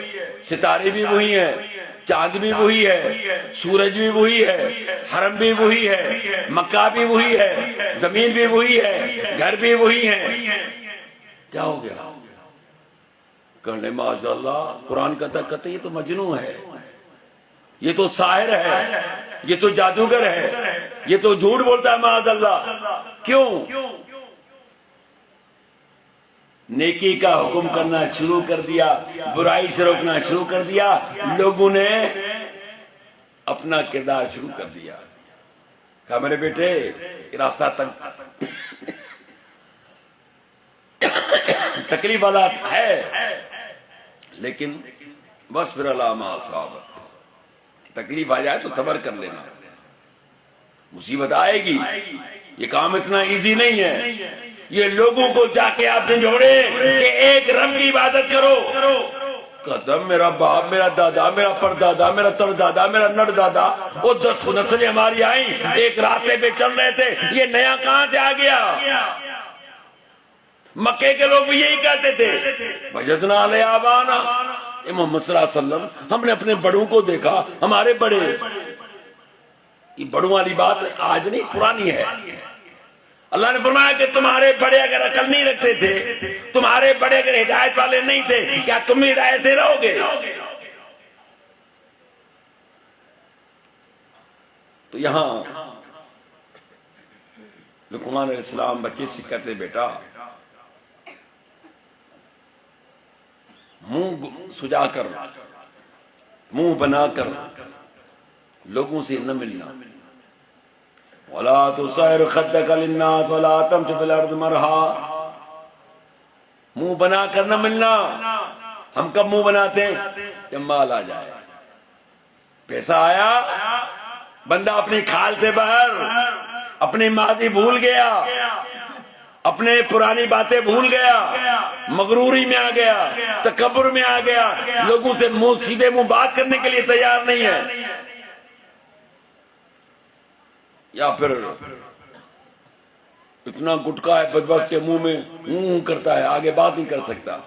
ستارے بھی وہی ہیں، چاند بھی وہی ہے، سورج بھی وہی ہے، حرم بھی وہی ہے، مکہ بھی وہی ہے، زمین بھی وہی ہے، گھر بھی وہی ہے. کیا ہو گیا؟ کہنے ماشاء اللہ، قرآن کا کہتے یہ تو مجنون ہے، یہ تو ساحر ہے، یہ تو جادوگر ہے، یہ تو جھوٹ بولتا ہے معاذ اللہ. کیوں؟ نیکی کا حکم کرنا شروع کر دیا، برائی سے روکنا شروع کر دیا. لوگوں نے اپنا کردار شروع کر دیا. کہا میرے بیٹے یہ راستہ تکلیف والا ہے، لیکن بس پھر علامہ صاحب، تکلیف آ جائے تو صبر کر لینا. مصیبت آئے گی، یہ کام اتنا ایزی نہیں ہے. یہ لوگوں کو جا کے آپ نے جوڑے کہ ایک رب کی عبادت کرو. قدم میرا باپ، میرا دادا، میرا پردادا، میرا تردادا، میرا نر دادا، وہ 10 نسلیں ہماری آئیں، ایک راستے پہ چل رہے تھے. یہ نیا کہاں سے آ گیا؟ مکے کے لوگ بھی یہی کہتے تھے، وجدنا علیہ آبانا. محمد صلی اللہ علیہ وسلم، ہم نے اپنے بڑوں کو دیکھا، ہمارے بڑے. یہ بڑوں والی بات آج نہیں، پرانی ہے. اللہ نے فرمایا کہ تمہارے بڑے اگر عقل نہیں رکھتے تھے، تمہارے بڑے اگر ہدایت والے نہیں تھے، کیا تم بھی ہدایت سے رہو گے؟ تو یہاں لقمان علیہ السلام بچے سے کہتے بیٹا منہ سجا کر، منہ بنا کر لوگوں سے نہ ملنا. وَلَا تُصَعِّرْ خَدَّكَ لِلنَّاسِ وَلَا تَمْشِ فِي الْأَرْضِ مَرْحًا. منہ بنا کر نہ ملنا. ہم کب منہ بناتے ہیں؟ جب مال آ جائے، پیسہ آیا، بندہ اپنی کھال سے باہر، اپنی ماضی بھول گیا، اپنے پرانی باتیں بھول گیا، مغروری میں آ گیا، تکبر میں آ گیا، لوگوں سے منہ سیدھے منہ بات کرنے کے لیے تیار نہیں ہے. یا پھر اتنا گٹکا ہے بدبخت کے منہ میں منہ کرتا ہے، آگے بات نہیں کر سکتا.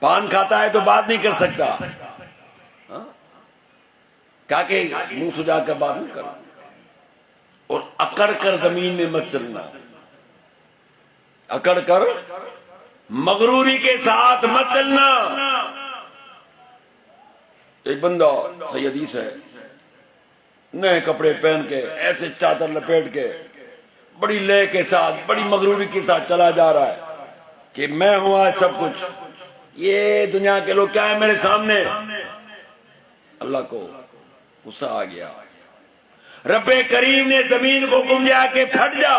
پان کھاتا ہے تو بات نہیں کر سکتا. کیا کہ منہ سجا کر بات نہیں کرنا. اور اکڑ کر زمین میں مت چلنا، اکڑ کر مغروری کے ساتھ مت چلنا. ایک بندہ صحیح حدیث ہے، نئے کپڑے پہن کے ایسے چادر لپیٹ کے بڑی لے کے ساتھ، بڑی مغروری کے ساتھ چلا جا رہا ہے کہ میں ہوں آج سب کچھ، یہ دنیا کے لوگ کیا ہے میرے سامنے. اللہ کو غصہ آ گیا. رب کریم نے زمین کو حکم دیا کہ پھٹ جا.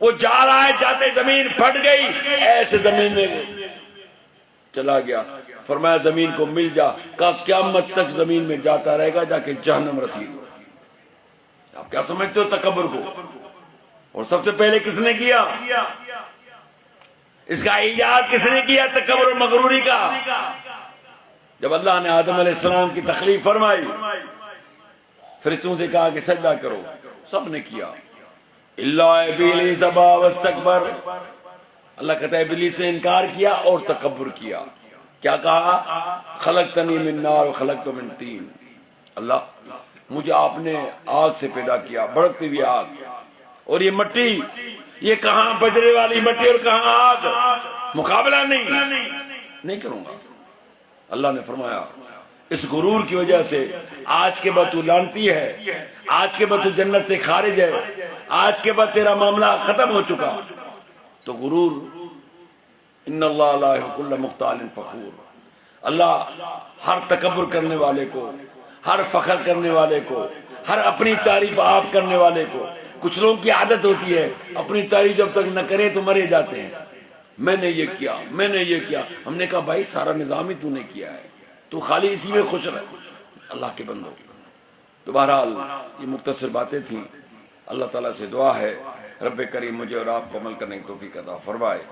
وہ جا رہا ہے، جاتے زمین پھٹ گئی، ایسے زمین میں چلا گیا. فرمایا زمین کو مل جا. کہا قیامت تک زمین میں جاتا رہے گا، جا کے جہنم رسید. آپ کیا سمجھتے ہو تکبر کو؟ اور سب سے پہلے کس نے کیا اس کا ایجاد؟ کس نے کیا تکبر اور مغروری کا؟ جب اللہ نے آدم علیہ السلام کی تخلیق فرمائی، فرشتوں سے کہا کہ سجدہ کرو، سب نے کیا. الا ابلیس ابا واستکبر. اللہ کہتا ہے ابلیس نے انکار کیا اور تکبر کیا. کیا کہا؟ خلقتنی من نار وخلقتہ من طین. اللہ مجھے آپ نے آگ سے پیدا کیا، بھڑکتی ہوئی آگ، اور یہ مٹی، یہ کہاں بجرے والی مٹی اور کہاں آگ، مقابلہ نہیں کروں گا۔ اللہ نے فرمایا اس غرور کی وجہ سے آج کے بعد تو لعنتی ہے، آج کے بعد تو جنت سے خارج ہے، آج کے بعد تیرا معاملہ ختم ہو چکا۔ تو غرور، ان اللہ لا يحب كل مختال فخور، اللہ ہر تکبر کرنے والے کو، ہر فخر کرنے والے کو، ہر اپنی تعریف آپ کرنے والے کو، کچھ لوگوں کی عادت ہوتی ہے اپنی تعریف جب تک نہ کریں تو مرے جاتے ہیں، میں نے یہ کیا، میں نے یہ کیا۔ ہم نے کہا بھائی سارا نظام ہی تو نے کیا ہے، تو خالی اسی میں خوش رہ اللہ کے بندوں۔ تو بہرحال یہ مختصر باتیں تھیں۔ اللہ تعالیٰ سے دعا ہے رب کریم مجھے اور آپ کو عمل کرنے کی توفیق عطا فرمائے۔